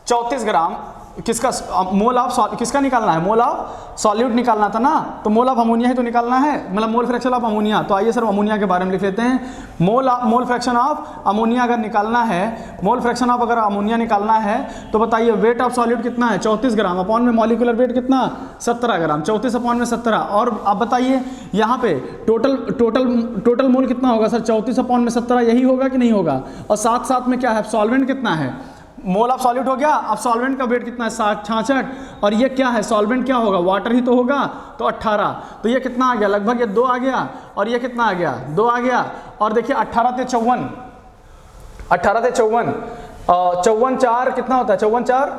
34 ग्राम। किसका मोल ऑफ किसका निकालना है? मोल ऑफ सॉल्यूट निकालना था ना। तो मोल ऑफ अमोनिया ही तो निकालना है, मतलब मोल फ्रैक्शन ऑफ अमोनिया। तो आइए सर अमोनिया के बारे में लिख लेते हैं। मोल फ्रैक्शन ऑफ अमोनिया अगर निकालना है, मोल फ्रैक्शन ऑफ अगर अमोनिया निकालना है तो बताइए वेट ऑफ सॉल्यूट कितना है? 34 ग्राम अपॉन में मॉलिक्यूलर वेट कितना? 17 ग्राम। 34 अपॉन में 17। और आप बताइए यहाँ पे टोटल मोल कितना होगा सर? 34 अपॉन में 17 यही होगा कि नहीं होगा? और साथ साथ में क्या है? सॉल्वेंट कितना है? मोल ऑफ सॉल्यूट हो गया। अब सॉल्वेंट का वेट कितना है? 66। और ये क्या है? सॉल्वेंट क्या होगा? वाटर ही तो होगा। तो 18। तो ये कितना आ गया? लगभग ये 2 आ गया। और ये कितना आ गया? 2 आ गया। और देखिए 18 ते 54, 18 ते 54, 54 4 कितना होता है? 54 4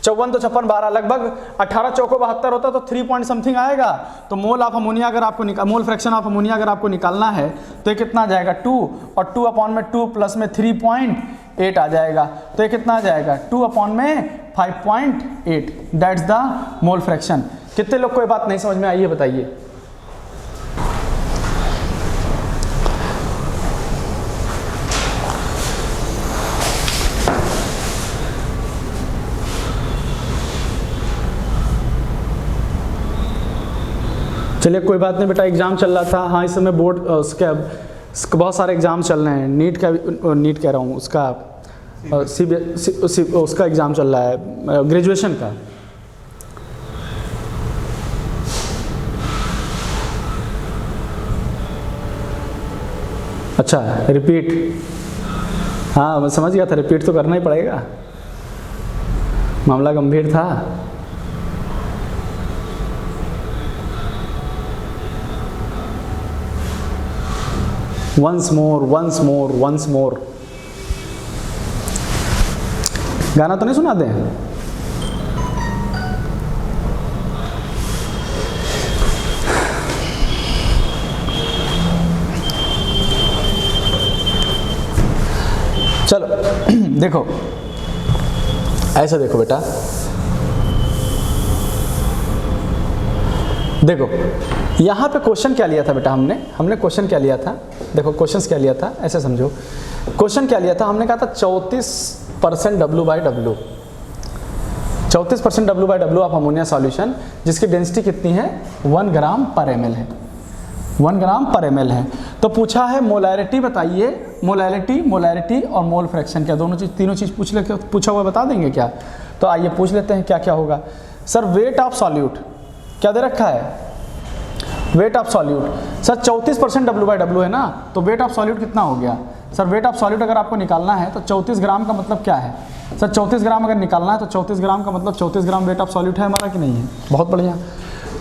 54 तो 56 12, लगभग 18 चौको 72 होता है। तो 3 पॉइंट समथिंग आएगा। तो मोल ऑफ अमोनिया अगर आपको मोल फ्रैक्शन ऑफ अमोनिया अगर आपको निकालना है तो ये कितना आ जाएगा? 2 और 2 अपॉन में 2 प्लस में 3.8 आ जाएगा। तो ये कितना आ जाएगा? 2 अपॉन में 5.8। That's the mole fraction. कितने लोग को ये बात नहीं समझ में आई है बताइए? चलिए कोई बात नहीं बेटा, एग्जाम चल रहा था। हाँ इस समय बोर्ड उसके बहुत सारे एग्जाम चल रहे हैं। नीट कह रहा हूँ, उसका उसका एग्ज़ाम चल रहा है, ग्रेजुएशन का। अच्छा रिपीट, हाँ मैं समझ गया था, रिपीट तो करना ही पड़ेगा, मामला गंभीर था। Once more once more once more. गाना तो नहीं सुनाते हैं? देखो ऐसे देखो बेटा, देखो यहाँ पे क्वेश्चन क्या लिया था बेटा, हमने क्वेश्चन क्या लिया था, देखो क्वेश्चन क्या लिया था, ऐसे समझो क्वेश्चन क्या लिया था, हमने कहा था 34% W/W, 34% W/W of ammonia solution जिसकी डेंसिटी कितनी है 1 ग्राम पर ml है, 1 ग्राम पर ml है। तो पूछा है मोलैरिटी बताइए, मोलैरिटी और मोल फ्रैक्शन, क्या दोनों चीज़ तीनों चीज़ पूछा हुआ बता देंगे क्या? तो आइए पूछ लेते हैं क्या क्या होगा। सर वेट ऑफ सॉल्यूट क्या दे रखा है, weight of solute sir 34% W/W है ना, तो वेट ऑफ सॉल्यूट कितना हो गया सर? वेट ऑफ सॉल्यूट अगर आपको निकालना है तो 34 ग्राम का मतलब क्या है सर? 34 ग्राम अगर निकालना है तो 34 ग्राम का मतलब 34 ग्राम वेट ऑफ सॉल्यूट है हमारा कि नहीं है? बहुत बढ़िया।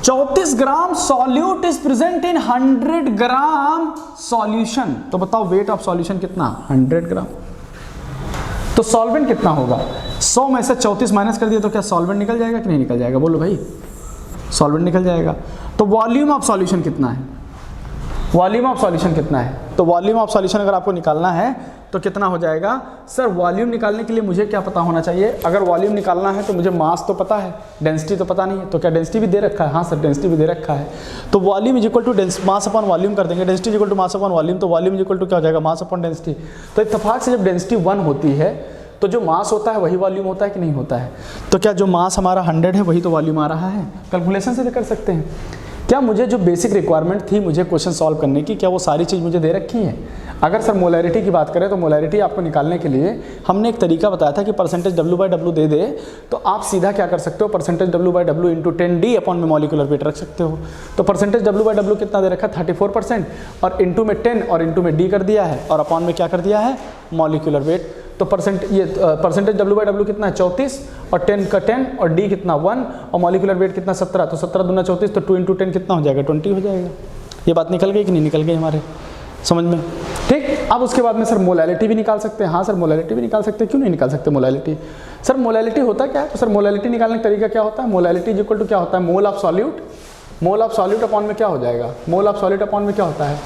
34 gram solute is present in 100 gram solution, तो बताओ वेट ऑफ सॉल्यूशन कितना? 100 ग्राम। तो सॉल्वेंट कितना होगा? 100 में से 34 माइनस कर दिया तो क्या सॉल्वेंट निकल जाएगा कि नहीं निकल जाएगा? बोलो भाई, सॉल्वेंट निकल जाएगा। तो वॉल्यूम ऑफ सॉल्यूशन कितना है? वॉल्यूम ऑफ सॉल्यूशन कितना है? तो वॉल्यूम ऑफ सॉल्यूशन अगर आपको निकालना है तो कितना हो जाएगा सर? वॉल्यूम निकालने के लिए मुझे क्या पता होना चाहिए? अगर वॉल्यूम निकालना है तो मुझे मास तो पता है, डेंसिटी तो पता नहीं है। तो क्या डेंसिटी भी दे रखा है? हाँ सर डेंसिटी भी दे रखा है। तो volume is equal to mass upon volume कर देंगे, density is equal to mass upon volume, तो वॉल्यूम इज इक्वल टू क्या हो जाएगा? Mass upon density. तो इत्तेफाक से जब डेंसिटी 1 होती है तो जो मास होता है वही वॉल्यूम होता है कि नहीं होता है? तो क्या जो मास हमारा 100 है वही तो वॉल्यूम आ रहा है? कैलकुलेशन से भी कर सकते हैं। क्या मुझे जो बेसिक रिक्वायरमेंट थी मुझे क्वेश्चन सॉल्व करने की, क्या वो सारी चीज़ मुझे दे रखी है? अगर सर मोलैरिटी की बात करें तो मोलैरिटी आपको निकालने के लिए हमने एक तरीका बताया था कि परसेंटेज W/W दे दे तो आप सीधा क्या कर सकते हो? Percentage W/W into 10D upon में मॉलिक्यूलर वेट रख सकते हो। तो परसेंटेज W/W कितना दे रखा है? 34%, और इंटू में 10 और इंटू में D कर दिया है, और अपॉन में क्या कर दिया है? Molecular weight. तो परसेंटेज W/W कितना है? 34, और 10 का 10 और D कितना 1, और मॉलिक्यूलर वेट कितना 17, तो 17 दूना 34, तो 2 इंटू 10 कितना हो जाएगा? 20 हो जाएगा। ये बात निकल गई कि नहीं निकल गई हमारे समझ में? ठीक। अब उसके बाद में सर मोलैलिटी भी निकाल सकते हैं। हाँ सर मोलैलिटी भी निकाल सकते हैं, क्यों नहीं निकाल सकते मोलैलिटी? सर मोलैलिटी होता क्या है? तो सर मोलैलिटी निकालने का तरीका क्या होता है? मोलैलिटी इज इक्वल टू क्या होता है? Mole of solute, mole of solute upon में क्या हो जाएगा? मोल ऑफ सॉल्यूट अपॉन में क्या होता है?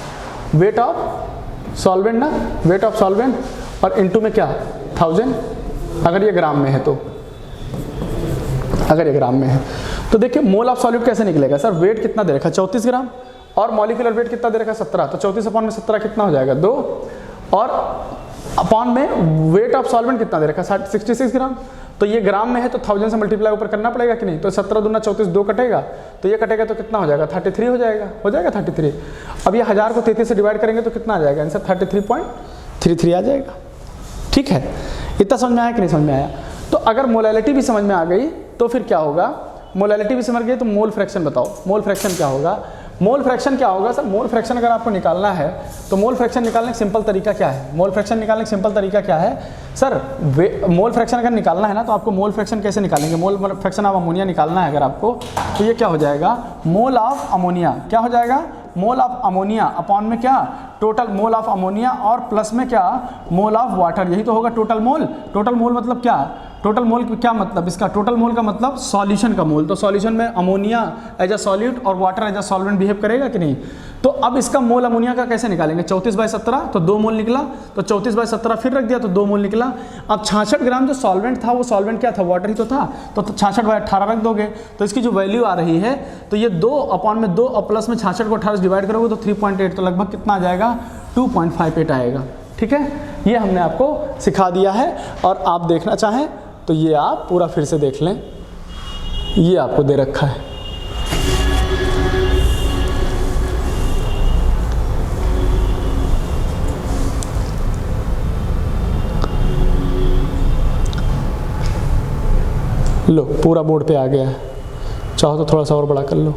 वेट ऑफ सॉल्वेंट ना, वेट ऑफ सॉल्वेंट, और इंटू में क्या? 1000, अगर ये ग्राम में है तो, अगर ये ग्राम में है तो देखिए मोल ऑफ सॉल्यूट कैसे निकलेगा? सर वेट कितना दे रखा है? 34 ग्राम, और मॉलिक्यूलर वेट कितना दे रखा है? 17, तो 34 अपॉन में 17 कितना हो जाएगा? 2, और अपॉन में वेट ऑफ सॉल्वेंट कितना दे रखा है? 66 ग्राम। तो ये ग्राम में है तो 1000 से मल्टीप्लाई ऊपर करना पड़ेगा कि नहीं? तो 17 दूना 34, 2 कटेगा, तो ये कटेगा तो कितना हो जाएगा? 33 हो जाएगा, हो जाएगा 33। अब ये 1000 को 33 से डिवाइड करेंगे तो कितना आ जाएगा? आंसर 33.33 आ जाएगा। ठीक है, इतना समझ में आया कि नहीं समझ में आया? तो अगर मोलैलिटी भी समझ में आ गई तो फिर क्या होगा? मोलैलिटी भी समझ गई तो मोल फ्रैक्शन बताओ, मोल फ्रैक्शन क्या होगा? मोल फ्रैक्शन क्या होगा? सर मोल फ्रैक्शन अगर आपको निकालना है तो मोल फ्रैक्शन निकालने का सिंपल तरीका क्या है? मोल फ्रैक्शन निकालने का सिंपल तरीका क्या है? सर मोल फ्रैक्शन अगर निकालना है ना तो आपको मोल फ्रैक्शन कैसे निकालेंगे? मोल फ्रैक्शन ऑफ अमोनिया निकालना है अगर आपको, तो ये क्या हो जाएगा? मोल ऑफ अमोनिया क्या हो जाएगा? मोल ऑफ अमोनिया अपॉन में क्या? टोटल मोल ऑफ अमोनिया, और प्लस में क्या? मोल ऑफ वाटर, यही तो होगा टोटल मोल। टोटल मोल मतलब क्या? टोटल मोल क्या मतलब इसका? टोटल मोल का मतलब सॉल्यूशन का मोल। तो सॉल्यूशन में अमोनिया एज अ सॉल्यूट और water as a solvent behave करेगा कि नहीं? तो अब इसका मोल अमोनिया का कैसे निकालेंगे? 34/17, तो 2 मोल निकला, तो 34/17 फिर रख दिया तो 2 मोल निकला। अब 66 ग्राम जो सॉल्वेंट था वो सॉल्वेंट क्या था? वाटर ही तो था, तो 66/18 रख दोगे तो इसकी जो वैल्यू आ रही है तो ये 2 अपॉन में 2 और प्लस में 66 को 18 से डिवाइड करोगे तो 3.8, तो लगभग कितना आ जाएगा? 2.58 आएगा। ठीक है, ये हमने आपको सिखा दिया है, और आप देखना चाहें तो ये आप पूरा फिर से देख लें, ये आपको दे रखा है। लो पूरा बोर्ड पे आ गया है, चाहो तो थोड़ा सा और बड़ा कर लो।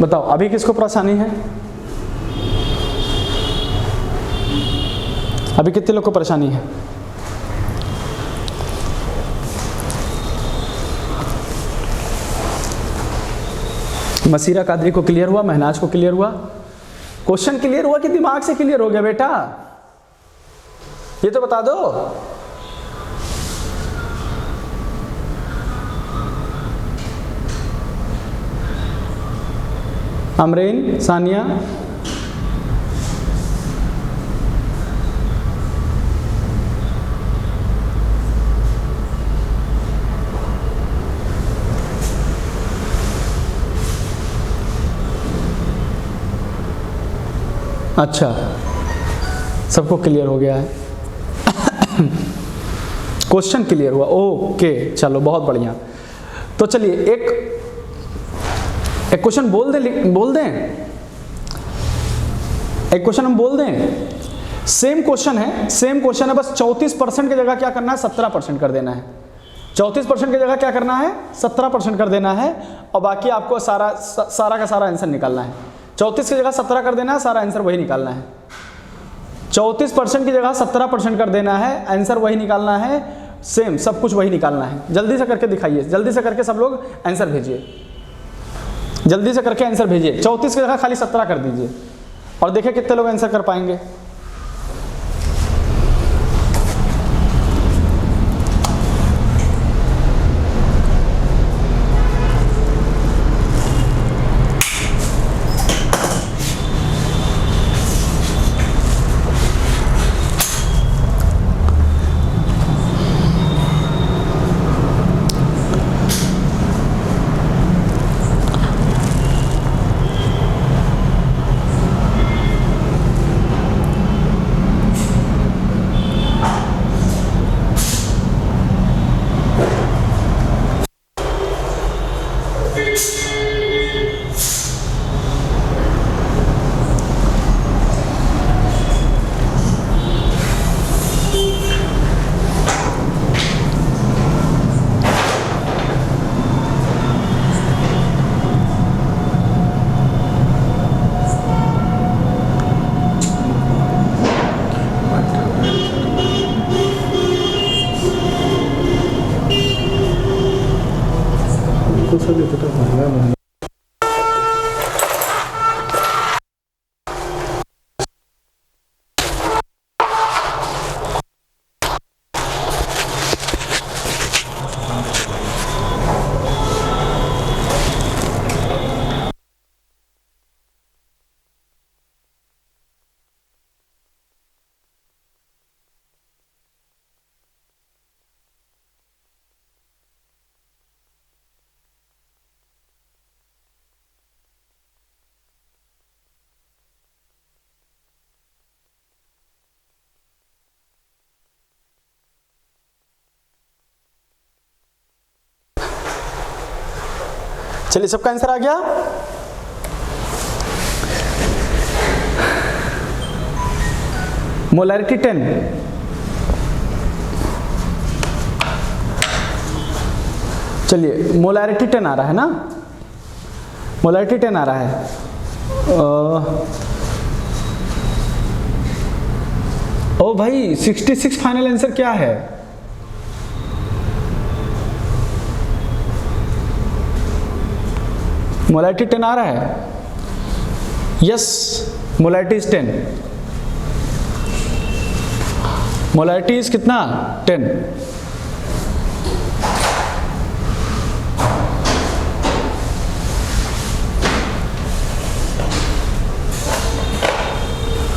बताओ अभी किसको परेशानी है? अभी कितने लोग को परेशानी है? मसीरा कादरी को क्लियर हुआ? महनाज को क्लियर हुआ? क्वेश्चन क्लियर हुआ कि दिमाग से क्लियर हो गया बेटा? ये तो बता दो। अमरीन, सानिया, अच्छा सबको क्लियर हो गया है। क्वेश्चन क्लियर हुआ, ओके चलो बहुत बढ़िया। तो चलिए एक क्वेश्चन बोल दें एक क्वेश्चन हम बोल दें। सेम क्वेश्चन है, बस 34% की जगह क्या करना है, 17% कर देना है। 34% की जगह क्या करना है, 17% कर देना है, और बाकी आपको सारा का सारा आंसर निकालना है। 34 की जगह 17 कर देना है, सारा आंसर वही निकालना है। 34% की जगह 17% कर देना है, आंसर वही निकालना है, सेम सब कुछ वही निकालना है। जल्दी से करके दिखाइए, जल्दी से करके सब लोग आंसर भेजिए, जल्दी से करके आंसर भेजिए। 34 की जगह खाली 17 कर दीजिए और देखिए कितने लोग आंसर कर पाएंगे। चलिए सबका आंसर आ गया। मोलैरिटी 10, चलिए मोलैरिटी 10 आ रहा है ना, मोलैरिटी 10 आ रहा है। ओ भाई 66 फाइनल आंसर क्या है? मोलैरिटी 10 आ रहा है? Yes, molarity is 10। Molarity is कितना? 10।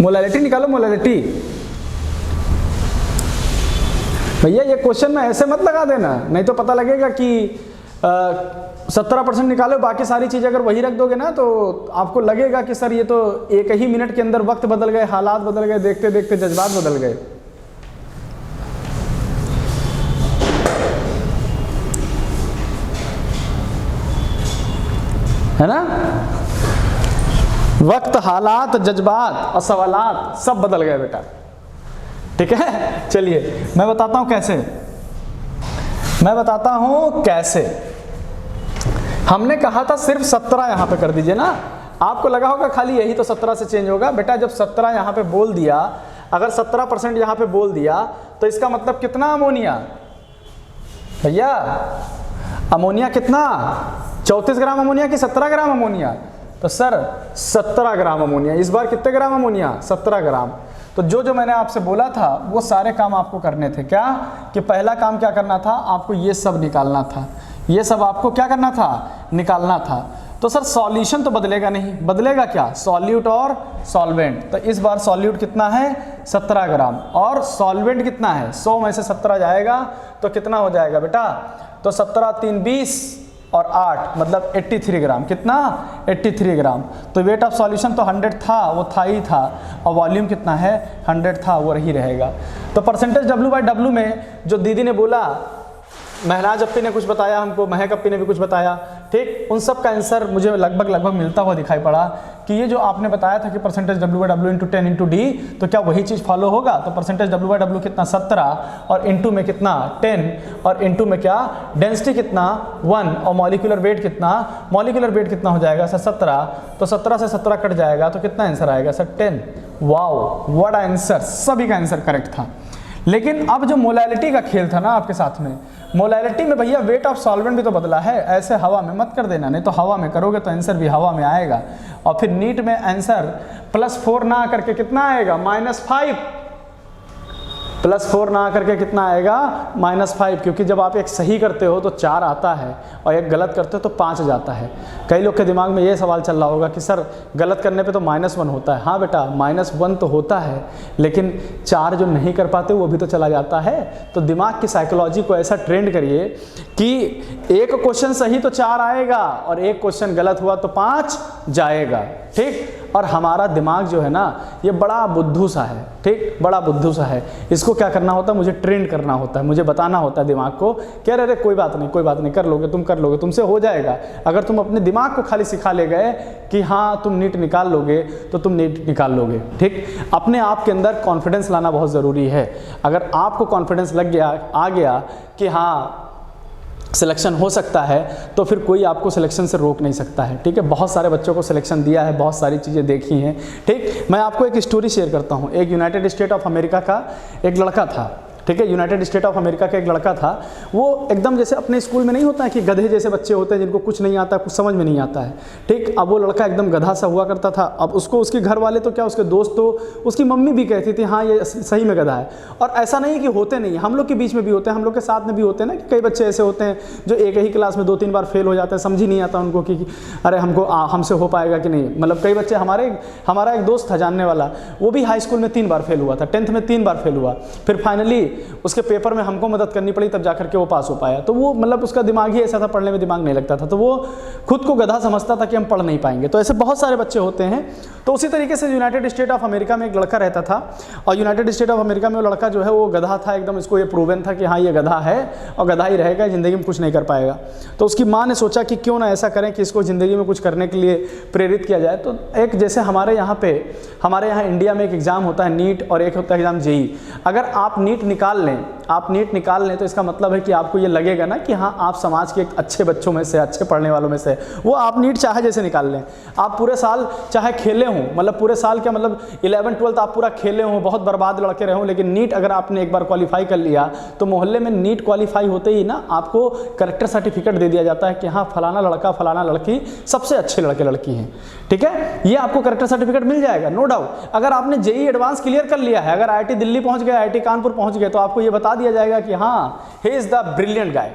मोलैरिटी निकालो, मोलैरिटी। भैया ये क्वेश्चन में ऐसे मत लगा देना, नहीं तो पता लगेगा कि 17% निकालो, बाकी सारी चीज़ अगर वही रख दोगे ना तो आपको लगेगा कि सर ये तो एक ही मिनट के अंदर वक्त बदल गए, हालात बदल गए, देखते देखते जज्बात बदल गए। है ना? वक्त, हालात, जज्बात और सवालात सब बदल गए बेटा। ठीक है, चलिए मैं बताता हूं कैसे। मैं बताता हूं कैसे। हमने कहा था सिर्फ 17 यहां पे कर दीजिए ना। आपको लगा होगा खाली यही तो 17 से चेंज होगा। बेटा जब 17 यहां पे बोल दिया, अगर 17% यहां पे बोल दिया तो इसका मतलब कितना अमोनिया? भैया अमोनिया कितना? 34 ग्राम अमोनिया कि 17 ग्राम अमोनिया? तो सर 17 ग्राम अमोनिया। इस बार कितने ग्राम अमोनिया? 17 ग्राम। तो जो मैंने आपसे बोला था वो सारे काम आपको करने थे। क्या कि पहला काम क्या करना था? आपको ये सब निकालना था। ये सब आपको क्या करना था? निकालना था। तो सर सॉल्यूशन तो बदलेगा नहीं, बदलेगा क्या, सॉल्यूट और सॉल्वेंट। तो इस बार सॉल्यूट कितना है 17 ग्राम और सॉल्वेंट कितना है 100 में से 17 जाएगा तो कितना हो जाएगा बेटा, तो 17 3 20 और 8 मतलब 83 ग्राम, कितना 83 ग्राम। तो वेट ऑफ सॉल्यूशन तो 100 था, वो था ही था, और वॉल्यूम कितना है 100 था, वो रही रहेगा। तो परसेंटेज W/W में जो दीदी ने बोला, महराज अप्पी ने कुछ बताया हमको, महक अप्पी ने भी कुछ बताया, ठीक, उन सब का आंसर मुझे लगभग मिलता हुआ दिखाई पड़ा कि ये जो आपने बताया था कि percentage W/W into 10 into D, तो क्या वही चीज़ फॉलो होगा। तो परसेंटेज W/W कितना 17 और इंटू में कितना 10 और इंटू में क्या डेंसिटी कितना 1 और मॉलिक्यूलर वेट कितना हो जाएगा सर 17, तो 17 से 17 कट जाएगा तो कितना आंसर आएगा सर 10। वाओ व्हाट आंसर, सभी का आंसर करेक्ट था। लेकिन अब जो मोलैलिटी का खेल था ना आपके साथ में, मोलैलिटी में भैया वेट ऑफ सॉल्वेंट भी तो बदला है, ऐसे हवा में मत कर देना, नहीं तो हवा में करोगे तो आंसर भी हवा में आएगा। और फिर नीट में आंसर +4 ना करके कितना आएगा -5, +4 ना करके कितना आएगा -5, क्योंकि जब आप एक सही करते हो तो 4 आता है और एक गलत करते हो तो 5 जाता है। कई लोग के दिमाग में ये सवाल चल रहा होगा कि सर गलत करने पे तो -1 होता है। हाँ बेटा -1 तो होता है, लेकिन 4 जो नहीं कर पाते वो भी तो चला जाता है। तो दिमाग की साइकोलॉजी को ऐसा ट्रेंड करिए कि एक क्वेश्चन सही तो 4 आएगा और एक क्वेश्चन गलत हुआ तो 5 जाएगा, ठीक। और हमारा दिमाग जो है ना ये बड़ा बुद्धू सा है, ठीक, बड़ा बुद्धू सा है। इसको क्या करना होता है, मुझे ट्रेंड करना होता है, मुझे बताना होता है दिमाग को कि अरे कोई बात नहीं, कर लोगे, तुमसे हो जाएगा। अगर तुम अपने दिमाग को खाली सिखा ले गए कि हाँ तुम नीट निकाल लोगे तो तुम नीट निकाल लोगे, ठीक। अपने आप के अंदर कॉन्फिडेंस लाना बहुत ज़रूरी है। अगर आपको कॉन्फिडेंस आ गया कि हाँ सिलेक्शन हो सकता है तो फिर कोई आपको सिलेक्शन से रोक नहीं सकता है, ठीक है। बहुत सारे बच्चों को सिलेक्शन दिया है, बहुत सारी चीज़ें देखी हैं, ठीक। मैं आपको एक स्टोरी शेयर करता हूँ। एक यूनाइटेड स्टेट ऑफ अमेरिका का एक लड़का था, ठीक है, यूनाइटेड स्टेट ऑफ अमेरिका का एक लड़का था। वो एकदम जैसे अपने स्कूल में नहीं होता है कि गधे जैसे बच्चे होते हैं जिनको कुछ नहीं आता, कुछ समझ में नहीं आता है, ठीक। अब वो लड़का एकदम गधा सा हुआ करता था। अब उसको उसके घर वाले तो क्या, उसके दोस्त तो, उसकी मम्मी भी कहती थी हाँ ये सही में गधा है। और ऐसा नहीं कि होते नहीं, हम लोग के बीच में भी होते हैं, हम लोग के साथ में भी होते हैं ना कि कई बच्चे ऐसे होते हैं जो एक ही क्लास में 2-3 बार फेल हो जाते हैं, समझ ही नहीं आता उनको कि अरे हमसे हो पाएगा कि नहीं। मतलब कई बच्चे, हमारा एक दोस्त था जानने वाला, वो भी हाई स्कूल में 3 बार फेल हुआ था, 10th में 3 बार फेल हुआ, फिर फाइनली उसके पेपर में हमको मदद करनी पड़ी तब जाकर के वो पास हो पाया। तो वो मतलब उसका दिमाग ही ऐसा था, पढ़ने में दिमाग नहीं लगता था, तो वो खुद को गधा समझता था कि हम पढ़ नहीं पाएंगे। तो ऐसे बहुत सारे बच्चे होते हैं। तो उसी तरीके से यूनाइटेड स्टेट ऑफ अमेरिका में एक लड़का रहता था और यूनाइटेड स्टेट ऑफ अमेरिका में वो लड़का जो है वो गधा था एकदम, इसको ये प्रूवन था कि हाँ ये गधा है और गधा ही रहेगा, ज़िंदगी में कुछ नहीं कर पाएगा। तो उसकी माँ ने सोचा कि क्यों ना ऐसा करें कि इसको ज़िंदगी में कुछ करने के लिए प्रेरित किया जाए। तो एक जैसे हमारे यहाँ इंडिया में एक एग्ज़ाम होता है नीट और एक होता है एग्ज़ाम JEE। अगर आप नीट निकाल लें तो इसका मतलब है कि आपको ये लगेगा ना कि हाँ आप समाज के एक अच्छे बच्चों में से, अच्छे पढ़ने वालों में से, वो आप नीट चाहे जैसे निकाल लें। आप पूरे साल चाहे खेले हों, मतलब पूरे साल क्या मतलब 11th-12th आप पूरा खेले हों, बहुत बर्बाद लड़के रहे हों, लेकिन नीट अगर आपने एक बार क्वालिफाई कर लिया तो मोहल्ले में नीट क्वालिफाई होते ही ना आपको करेक्टर सर्टिफिकेट दे दिया जाता है कि हाँ फलाना लड़का फलाना लड़की सबसे अच्छे लड़के लड़की हैं, ठीक है। ये आपको करेक्टर सर्टिफिकेट मिल जाएगा, नो डाउट। अगर आपने JEE एडवांस क्लियर कर लिया है, अगर IIT दिल्ली पहुंच गए, IIT कानपुर पहुंच गए, तो आपको ये बता दिया जाएगा कि हाँ ही इज़ द ब्रिलियंट गाय,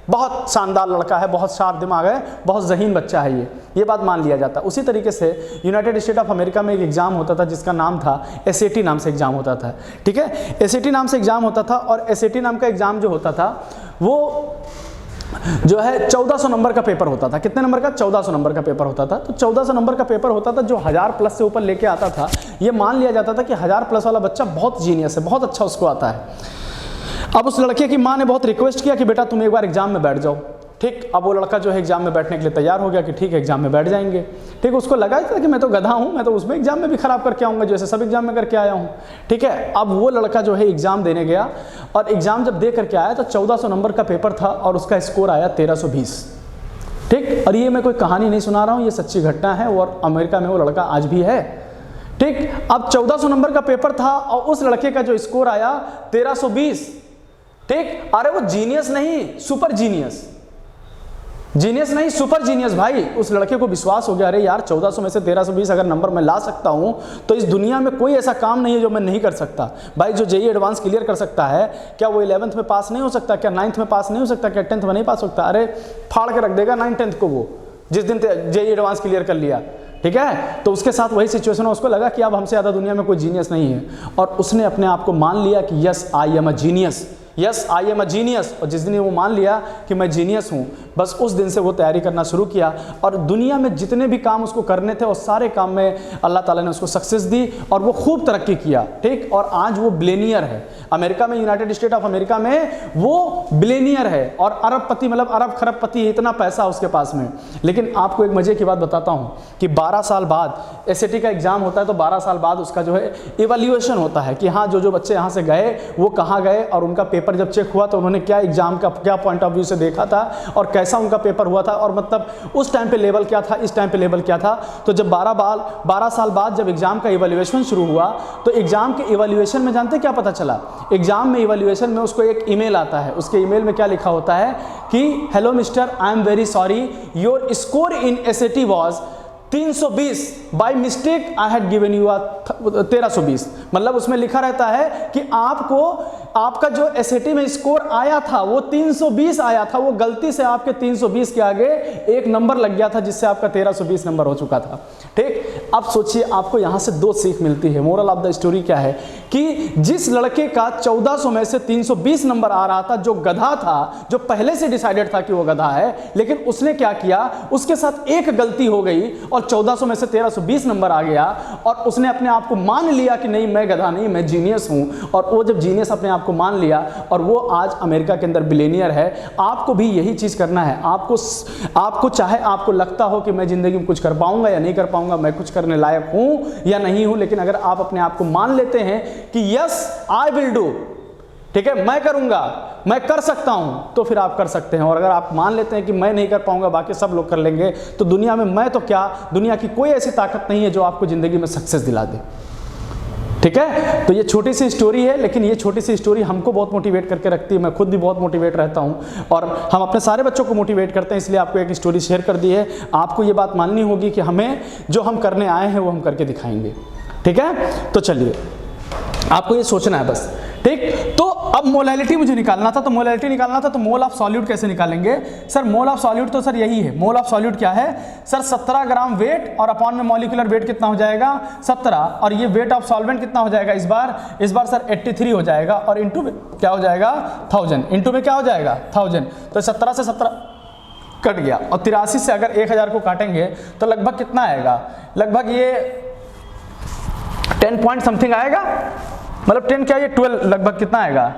बहुत शानदार लड़का है, बहुत शार्प दिमाग है, बहुत ज़हीन बच्चा है, ये बात मान लिया जाता है। उसी तरीके से यूनाइटेड स्टेट ऑफ अमेरिका में एक एग्ज़ाम होता था जिसका नाम था SAT नाम से एग्ज़ाम होता था, ठीक है। SAT नाम से एग्ज़ाम होता था और SAT नाम का एग्ज़ाम जो होता था वो जो है 1400 नंबर का पेपर होता था। कितने नंबर का? 1400 नंबर का पेपर होता था। तो 1400 नंबर का पेपर होता था, जो 1000+ से ऊपर लेके आता था ये मान लिया जाता था कि 1000+ वाला बच्चा बहुत जीनियस है, बहुत अच्छा उसको आता है। अब उस लड़के की माँ ने बहुत रिक्वेस्ट किया कि बेटा तुम एक बार एग्जाम में बैठ जाओ, ठीक। अब वो लड़का जो है एग्जाम में बैठने के लिए तैयार हो गया कि ठीक है एग्जाम में बैठ जाएंगे, ठीक। उसको लगा था कि मैं तो गधा हूँ, मैं तो उसमें एग्जाम में भी खराब करके आऊँगा जैसे सब एग्जाम में करके आया हूँ, ठीक है। अब वो लड़का जो है एग्जाम देने गया और एग्जाम जब दे करके आया तो 1400 नंबर का पेपर था और उसका स्कोर आया 1320, ठीक। और ये मैं कोई कहानी नहीं सुना रहा हूँ, ये सच्ची घटना है और अमेरिका में वो लड़का आज भी है, ठीक। अब 1400 नंबर का पेपर था और उस लड़के का जो स्कोर आया 1320, ठीक। अरे वो जीनियस नहीं, सुपर जीनियस, जीनियस नहीं सुपर जीनियस भाई। उस लड़के को विश्वास हो गया अरे यार 1400 में से 1320 अगर नंबर मैं ला सकता हूं तो इस दुनिया में कोई ऐसा काम नहीं है जो मैं नहीं कर सकता। भाई जो JEE एडवांस क्लियर कर सकता है, क्या वो 11th में पास नहीं हो सकता? क्या 9th में पास नहीं हो सकता? क्या 10th में नहीं पास हो सकता? अरे फाड़ के रख देगा 9th 10th को वो, जिस दिन जेईई एडवांस क्लियर कर लिया, ठीक है। तो उसके साथ वही सिचुएशन है, उसको लगा कि अब हमसे ज़्यादा दुनिया में कोई जीनियस नहीं है, और उसने अपने आप को मान लिया कि yes I am a genius, yes I am a genius. और जिस दिन वो मान लिया कि मैं जीनियस हूँ, बस उस दिन से वो तैयारी करना शुरू किया, और दुनिया में जितने भी काम उसको करने थे, उस सारे काम में अल्लाह ताला ने उसको सक्सेस दी, और वो खूब तरक्की किया, ठीक। और आज वो बिलियनियर है अमेरिका में, यूनाइटेड स्टेट ऑफ अमेरिका में वो बिलियनियर है, और अरबपति, मतलब अरब खरबपति, इतना पैसा उसके पास में। लेकिन आपको एक मजे की बात बताता हूँ कि 12 साल बाद एसएटी का एग्जाम होता है, तो 12 साल बाद उसका जो है इवैल्यूएशन होता है कि हाँ जो बच्चे यहाँ से गए वो कहाँ गए, और उनका पेपर जब चेक हुआ तो उन्होंने क्या एग्जाम का क्या पॉइंट ऑफ व्यू से देखा था, और कैसा उनका पेपर हुआ था, और मतलब उस टाइम पे लेवल क्या था, इस टाइम पे लेवल क्या था। तो जब 12 साल बाद जब एग्जाम का इवैल्यूएशन शुरू हुआ, तो एग्जाम के इवैल्यूएशन में जानते क्या पता चला, एग्जाम में इवैल्यूएशन में उसको एक ईमेल आता है, उसके ईमेल में क्या लिखा होता है कि hello mister, I am very sorry, your score in SAT was 320, by mistake I had given you 1320। मतलब उसमें लिखा रहता है कि आपका जो एसएटी में स्कोर आया था वो 320 आया था, वो गलती से आपके 320 के आगे एक नंबर लग गया था, जिससे आपका 1320 नंबर हो चुका था, ठीक। अब सोचिए आपको यहाँ से 2 सीख मिलती है। मोरल ऑफ द स्टोरी क्या है कि जिस लड़के का 1400 में से 320 नंबर आ रहा था, जो गधा था, जो पहले से डिसाइडेड था कि वो गधा है, लेकिन उसने क्या किया, उसके साथ एक गलती हो गई और 1400 में से 1320 नंबर आ गया, और उसने अपने आप को मान लिया कि नहीं मैं गधा नहीं, मैं जीनियस हूं। और वो जब जीनियस अपने आप को मान लिया, और वो आज अमेरिका के अंदर बिलियनियर है। आपको भी यही चीज़ करना है। आपको चाहे आपको लगता हो कि मैं ज़िंदगी में कुछ कर पाऊंगा या नहीं कर पाऊंगा, मैं कुछ करने लायक हूं या नहीं हूं, लेकिन अगर आप अपने आप को मान लेते हैं कि यस आई विल डू, ठीक है, मैं करूंगा, मैं कर सकता हूं, तो फिर आप कर सकते हैं। और अगर आप मान लेते हैं कि मैं नहीं कर पाऊंगा, बाकी सब लोग कर लेंगे, तो दुनिया में मैं तो क्या, दुनिया की कोई ऐसी ताकत नहीं है जो आपको ज़िंदगी में सक्सेस दिला दे, ठीक है। तो ये छोटी सी स्टोरी है, लेकिन ये छोटी सी स्टोरी हमको बहुत मोटिवेट करके रखती है। मैं खुद भी बहुत मोटिवेट रहता हूँ, और हम अपने सारे बच्चों को मोटिवेट करते हैं, इसलिए आपको एक स्टोरी शेयर कर दी है। आपको ये बात माननी होगी कि हमें जो हम करने आए हैं वो हम करके दिखाएंगे, ठीक है। तो चलिए आपको ये सोचना है बस, ठीक। तो अब मोलैलिटी मुझे निकालना था, तो मोल ऑफ सॉल्यूट कैसे निकालेंगे सर? मोल ऑफ सॉल्यूट तो सर यही है। मोल ऑफ सॉल्यूट क्या है सर? 17 ग्राम वेट, और अपॉन में मॉलिक्यूलर वेट कितना हो जाएगा 17, और ये वेट ऑफ सॉल्वेंट कितना हो जाएगा इस बार सर 83 हो जाएगा, और इंटू में क्या हो जाएगा 1000, इंटू में क्या हो जाएगा 1000। तो 17 से 17 कट गया, और 83 से अगर 1000 को काटेंगे तो लगभग कितना आएगा, लगभग ये 10 पॉइंट समथिंग आएगा, मतलब 10 क्या, ये 12, लगभग कितना आएगा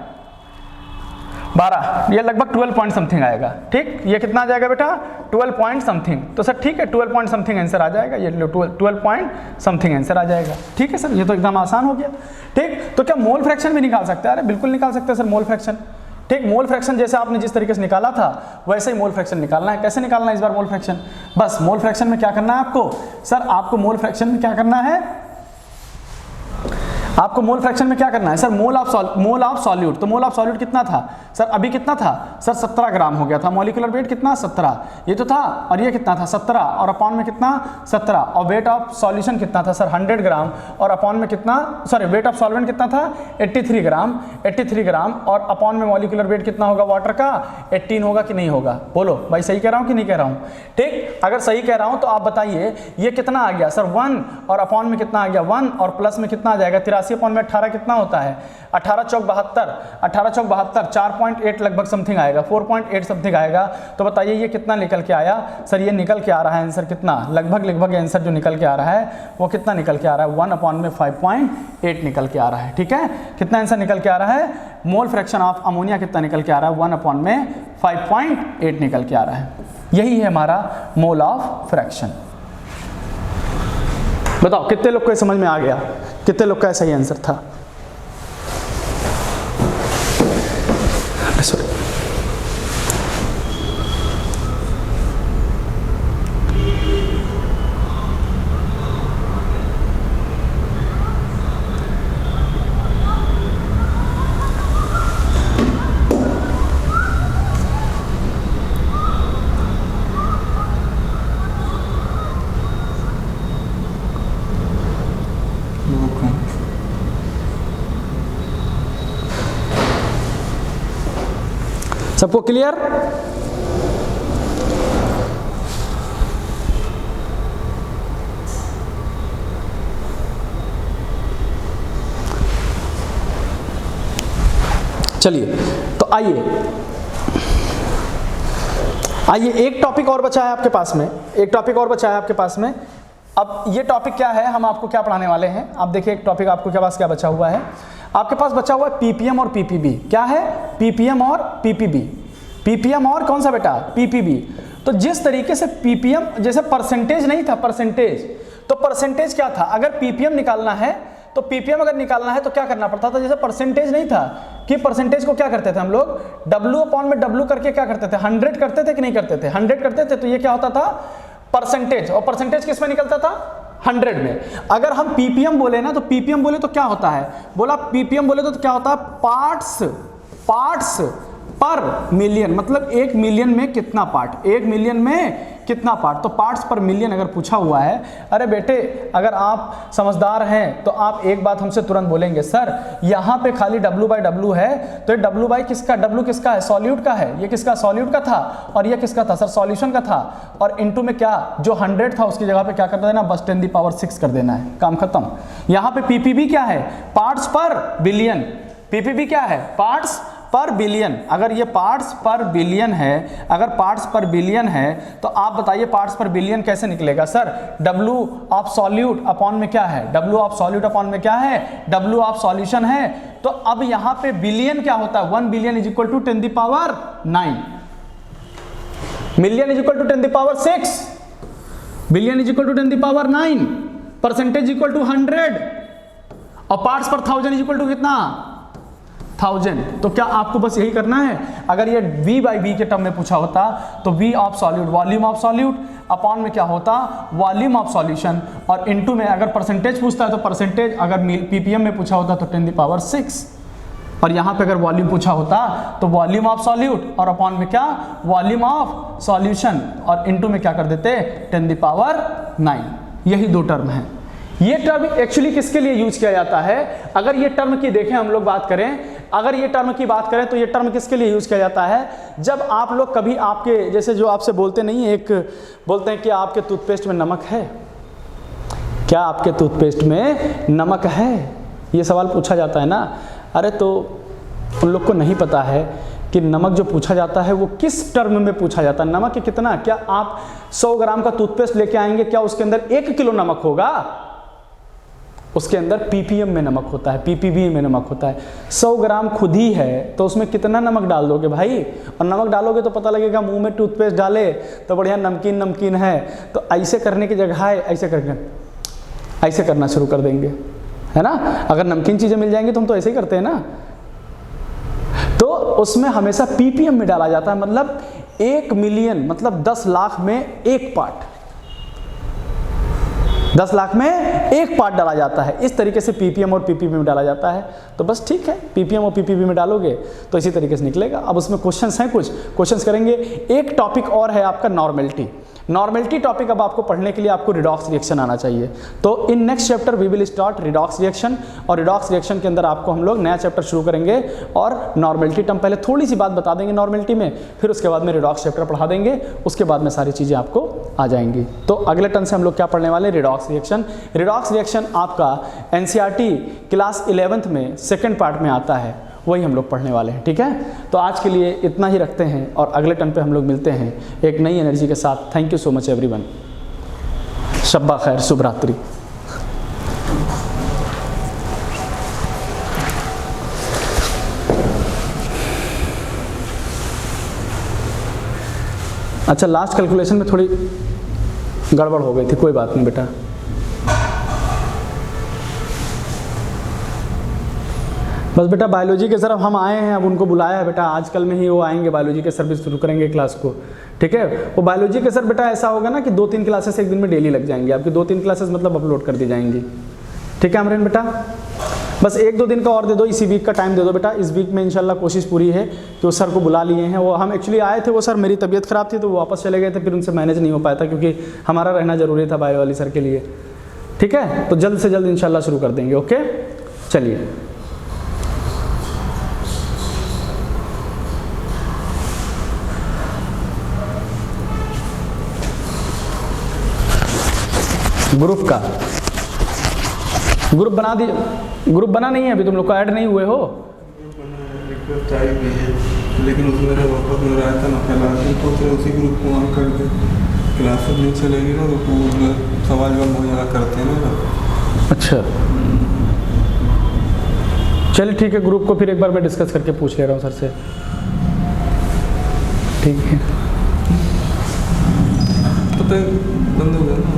12, ये लगभग 12 पॉइंट समथिंग आएगा, ठीक। ये कितना आ जाएगा बेटा 12 पॉइंट समथिंग। तो सर ठीक है, 12 पॉइंट समथिंग आंसर आ जाएगा, ये 12 पॉइंट समथिंग आंसर आ जाएगा, ठीक है सर। ये तो एकदम आसान हो गया, ठीक। तो क्या मोल फ्रैक्शन भी निकाल सकते हैं? अरे बिल्कुल निकाल सकते हैं सर मोल फ्रैक्शन, ठीक। मोल फ्रैक्शन जैसे आपने जिस तरीके से निकाला था वैसे ही मोल फ्रैक्शन निकालना है। कैसे निकालना है इस बार मोल फ्रैक्शन? बस मोल फ्रैक्शन में क्या करना है आपको सर, आपको मोल फ्रैक्शन में क्या करना है, आपको मोल फ्रैक्शन में क्या करना है सर? Mole of solute. तो मोल ऑफ सॉल्यूट कितना था सर? अभी कितना था सर? 17 ग्राम हो गया था। मॉलिक्यूलर वेट कितना 17, ये तो था, और ये कितना था 17, और अपॉन में कितना 17, और वेट ऑफ सॉल्यूशन कितना था सर 100 ग्राम, और अपॉन में कितना, सॉरी वेट ऑफ सॉल्वेंट कितना था 83 ग्राम, और अपॉन में मॉलिक्यूलर वेट कितना होगा वाटर का 18 होगा कि नहीं होगा? बोलो भाई, सही कह रहा हूँ कि नहीं कह रहा हूँ? ठीक, अगर सही कह रहा हूँ तो आप बताइए ये कितना आ गया सर 1, और अपॉन में कितना आ गया 1, और प्लस में कितना आ जाएगा 83 अपॉन में 18 कितना होता है 18 चौक 72, 4.8 लगभग समथिंग आएगा, 4.8 समथिंग आएगा। तो बताइए ये कितना निकल के आया सर? ये निकल के आ रहा है आंसर कितना, लगभग आंसर जो निकल के आ रहा है वो कितना निकल के आ रहा है 1 अपॉन में 5.8 निकल के आ रहा है, ठीक है। कितना आंसर निकल के आ रहा है? मोल फ्रैक्शन ऑफ अमोनिया कितना निकल के आ रहा है 1 अपॉन में 5.8 निकल के आ रहा है। यही है हमारा मोल ऑफ फ्रैक्शन। बताओ कितने लोग को समझ में आ गया? कितने लोग का सही आंसर था? सबको क्लियर? चलिए तो आइए एक टॉपिक और बचा है आपके पास में, एक टॉपिक और बचा है आपके पास में। अब ये टॉपिक क्या है, हम आपको क्या पढ़ाने वाले हैं, आप देखिए एक टॉपिक आपको क्या पास क्या बचा हुआ है, आपके पास बचा हुआ है पीपीएम और पीपीबी। क्या है? पीपीएम और पीपीबी। पीपीएम और कौन सा बेटा? पीपीबी। तो जिस तरीके से पीपीएम जैसे परसेंटेज नहीं था, परसेंटेज, तो परसेंटेज क्या था, अगर पीपीएम निकालना है तो पीपीएम अगर निकालना है तो क्या करना पड़ता था, जैसे परसेंटेज नहीं था कि परसेंटेज को क्या करते थे हम लोग, W अपॉन में W करके क्या करते थे, 100 करते थे कि नहीं करते थे, 100 करते थे, तो ये क्या होता था परसेंटेज, और परसेंटेज किस में निकलता था, 100 में। अगर हम पीपीएम बोले ना, तो पीपीएम बोले तो क्या होता है, बोला पीपीएम बोले तो क्या होता है, पार्ट्स पर मिलियन, मतलब 1 मिलियन में कितना पार्ट, 1 मिलियन में कितना पार्ट, तो पार्ट्स पर मिलियन अगर पूछा हुआ है। अरे बेटे अगर आप समझदार हैं तो आप एक बात हमसे तुरंत बोलेंगे, सर यहाँ पे खाली W/W है, तो ये W किसका, W किसका है, सॉल्यूट का है, ये किसका, सॉल्यूट का था, और ये किसका था सर, सॉल्यूशन का था, और इनटू में क्या, जो 100 था उसकी जगह पे क्या कर देना, बस 10⁶ कर देना है, काम खत्म। यहाँ पे पीपीबी क्या है, पार्ट्स पर बिलियन, पीपीबी क्या है, पार्ट्स पर बिलियन। अगर ये पार्ट्स पर बिलियन है, अगर पार्ट्स पर बिलियन है तो आप बताइए पार्ट्स पर बिलियन कैसे निकलेगा sir, W of solute upon में क्या है, W ऑफ सॉल्यूट अपॉन में क्या है, W ऑफ सॉल्यूशन है। तो अब यहाँ पे बिलियन क्या होता है, 1 billion is equal to 10⁹, million is equal to 10⁶, billion is equal to 10⁹, percentage equal to 100, और पार्ट्स पर 1000 इज इक्वल टू कितना, 1000। तो क्या आपको बस यही करना है, अगर ये V/B के टर्म में पूछा होता तो V of solute, volume of solute upon में क्या होता, वॉल्यूम ऑफ सॉल्यूशन, और इनटू में अगर परसेंटेज पूछता है तो परसेंटेज, अगर पीपीएम में पूछा होता तो 10⁶, और यहाँ पे अगर वॉल्यूम पूछा होता तो वॉल्यूम ऑफ सॉल्यूट, और अपॉन में क्या, वॉल्यूम ऑफ सॉल्यूशन, और इनटू में क्या कर देते 10⁹। यही दो टर्म है। ये टर्म एक्चुअली किसके लिए यूज किया जाता है, अगर ये टर्म की देखें हम लोग बात करें, अगर ये टर्म की बात करें तो ये टर्म किसके लिए यूज किया जाता है, जब आप लोग कभी आपके जैसे जो आपसे बोलते नहीं, एक बोलते हैं कि आपके टूथपेस्ट में नमक है, क्या आपके टूथपेस्ट में नमक है, ये सवाल पूछा जाता है ना। अरे तो उन लोग को नहीं पता है कि नमक जो पूछा जाता है वो किस टर्म में पूछा जाता है, नमक कितना, क्या आप 100 ग्राम का टूथपेस्ट लेके आएंगे, क्या उसके अंदर 1 किलो नमक होगा, उसके अंदर पीपीएम में नमक होता है, पीपीबी में नमक होता है। 100 ग्राम खुद ही है तो उसमें कितना नमक डाल दोगे भाई, और नमक डालोगे तो पता लगेगा, मुंह में टूथपेस्ट डाले तो बढ़िया नमकीन है, तो ऐसे करने की जगह है ऐसे करके ऐसे करना शुरू कर देंगे, है ना। अगर नमकीन चीज़ें मिल जाएंगी तो हम तो ऐसे ही करते हैं ना। तो उसमें हमेशा पीपीएम में डाला जाता है, मतलब 1 मिलियन मतलब 10 लाख में 1 पार्ट, 10 लाख में 1 पार्ट डाला जाता है। इस तरीके से पीपीएम और पीपीबी में डाला जाता है। तो बस ठीक है, पीपीएम और पीपीबी में डालोगे तो इसी तरीके से निकलेगा। अब उसमें क्वेश्चंस हैं, कुछ क्वेश्चंस करेंगे। एक टॉपिक और है आपका नॉर्मेलिटी। नॉर्मेलिटी टॉपिक अब आपको पढ़ने के लिए आपको रिडॉक्स रिएक्शन आना चाहिए। तो in next chapter we will start redox reaction, और रिडॉक्स रिएक्शन के अंदर आपको हम लोग नया चैप्टर शुरू करेंगे और नॉर्मेलिटी टर्म पहले थोड़ी सी बात बता देंगे नॉर्मेलिटी में, फिर उसके बाद में रिडॉक्स चैप्टर पढ़ा देंगे, उसके बाद में सारी चीज़ें आपको आ जाएंगी। तो अगले टर्म से हम लोग क्या पढ़ने वाले, रिडॉक्स रिएक्शन। रिडॉक्स रिएक्शन आपका एनसीईआरटी क्लास 11th में सेकेंड पार्ट में आता है, वही हम लोग पढ़ने वाले हैं। ठीक है, तो आज के लिए इतना ही रखते हैं और अगले टर्म पे हम लोग मिलते हैं एक नई एनर्जी के साथ। Thank you so much everyone. शब्बा खैर, शुभ रात्रि। अच्छा, लास्ट कैलकुलेशन में थोड़ी गड़बड़ हो गई थी, कोई बात नहीं बेटा। बस बेटा बायोलॉजी के सर अब हम आए हैं, अब उनको बुलाया है बेटा, आजकल में ही वो आएंगे, बायोलॉजी के सर भी शुरू करेंगे क्लास को। ठीक है, वो बायोलॉजी के सर बेटा ऐसा होगा ना कि 2-3 क्लासेस एक दिन में डेली लग जाएंगी आपकी, 2-3 क्लासेस मतलब अपलोड कर दी जाएंगी। ठीक है अमरीन बेटा, बस 1-2 दिन का और दे दो, इसी वीक का टाइम दे दो बेटा। इस वीक में इंशाल्लाह कोशिश पूरी है कि वो सर को बुला लिए हैं। वो हम एक्चुअली आए थे, वो सर मेरी तबीयत ख़राब थी तो वो वापस चले गए थे, फिर उनसे मैनेज नहीं हो पाया था क्योंकि हमारा रहना ज़रूरी था बायो वाली सर के लिए। ठीक है, तो जल्द से जल्द इंशाल्लाह शुरू कर देंगे। ओके, चलिए। ग्रुप का ग्रुप बना दिए, ग्रुप बना नहीं है अभी, तुम लोग को ऐड नहीं हुए हो। ग्रुप चाहिए भी है, लेकिन उसमें मेरे वापस में रहा था ना फैला तो फिर उसी ग्रुप को ऑन कर दे। क्लासेस नहीं चलेगी ना तो वो सवाल जवाब बहुत ज़्यादा करते हैं ना। अच्छा, चलिए ठीक है, ग्रुप को फिर एक बार मैं डिस्कस करके पूछ ले रहा हूँ सर से। ठीक है, पता है बंद हो गया ना।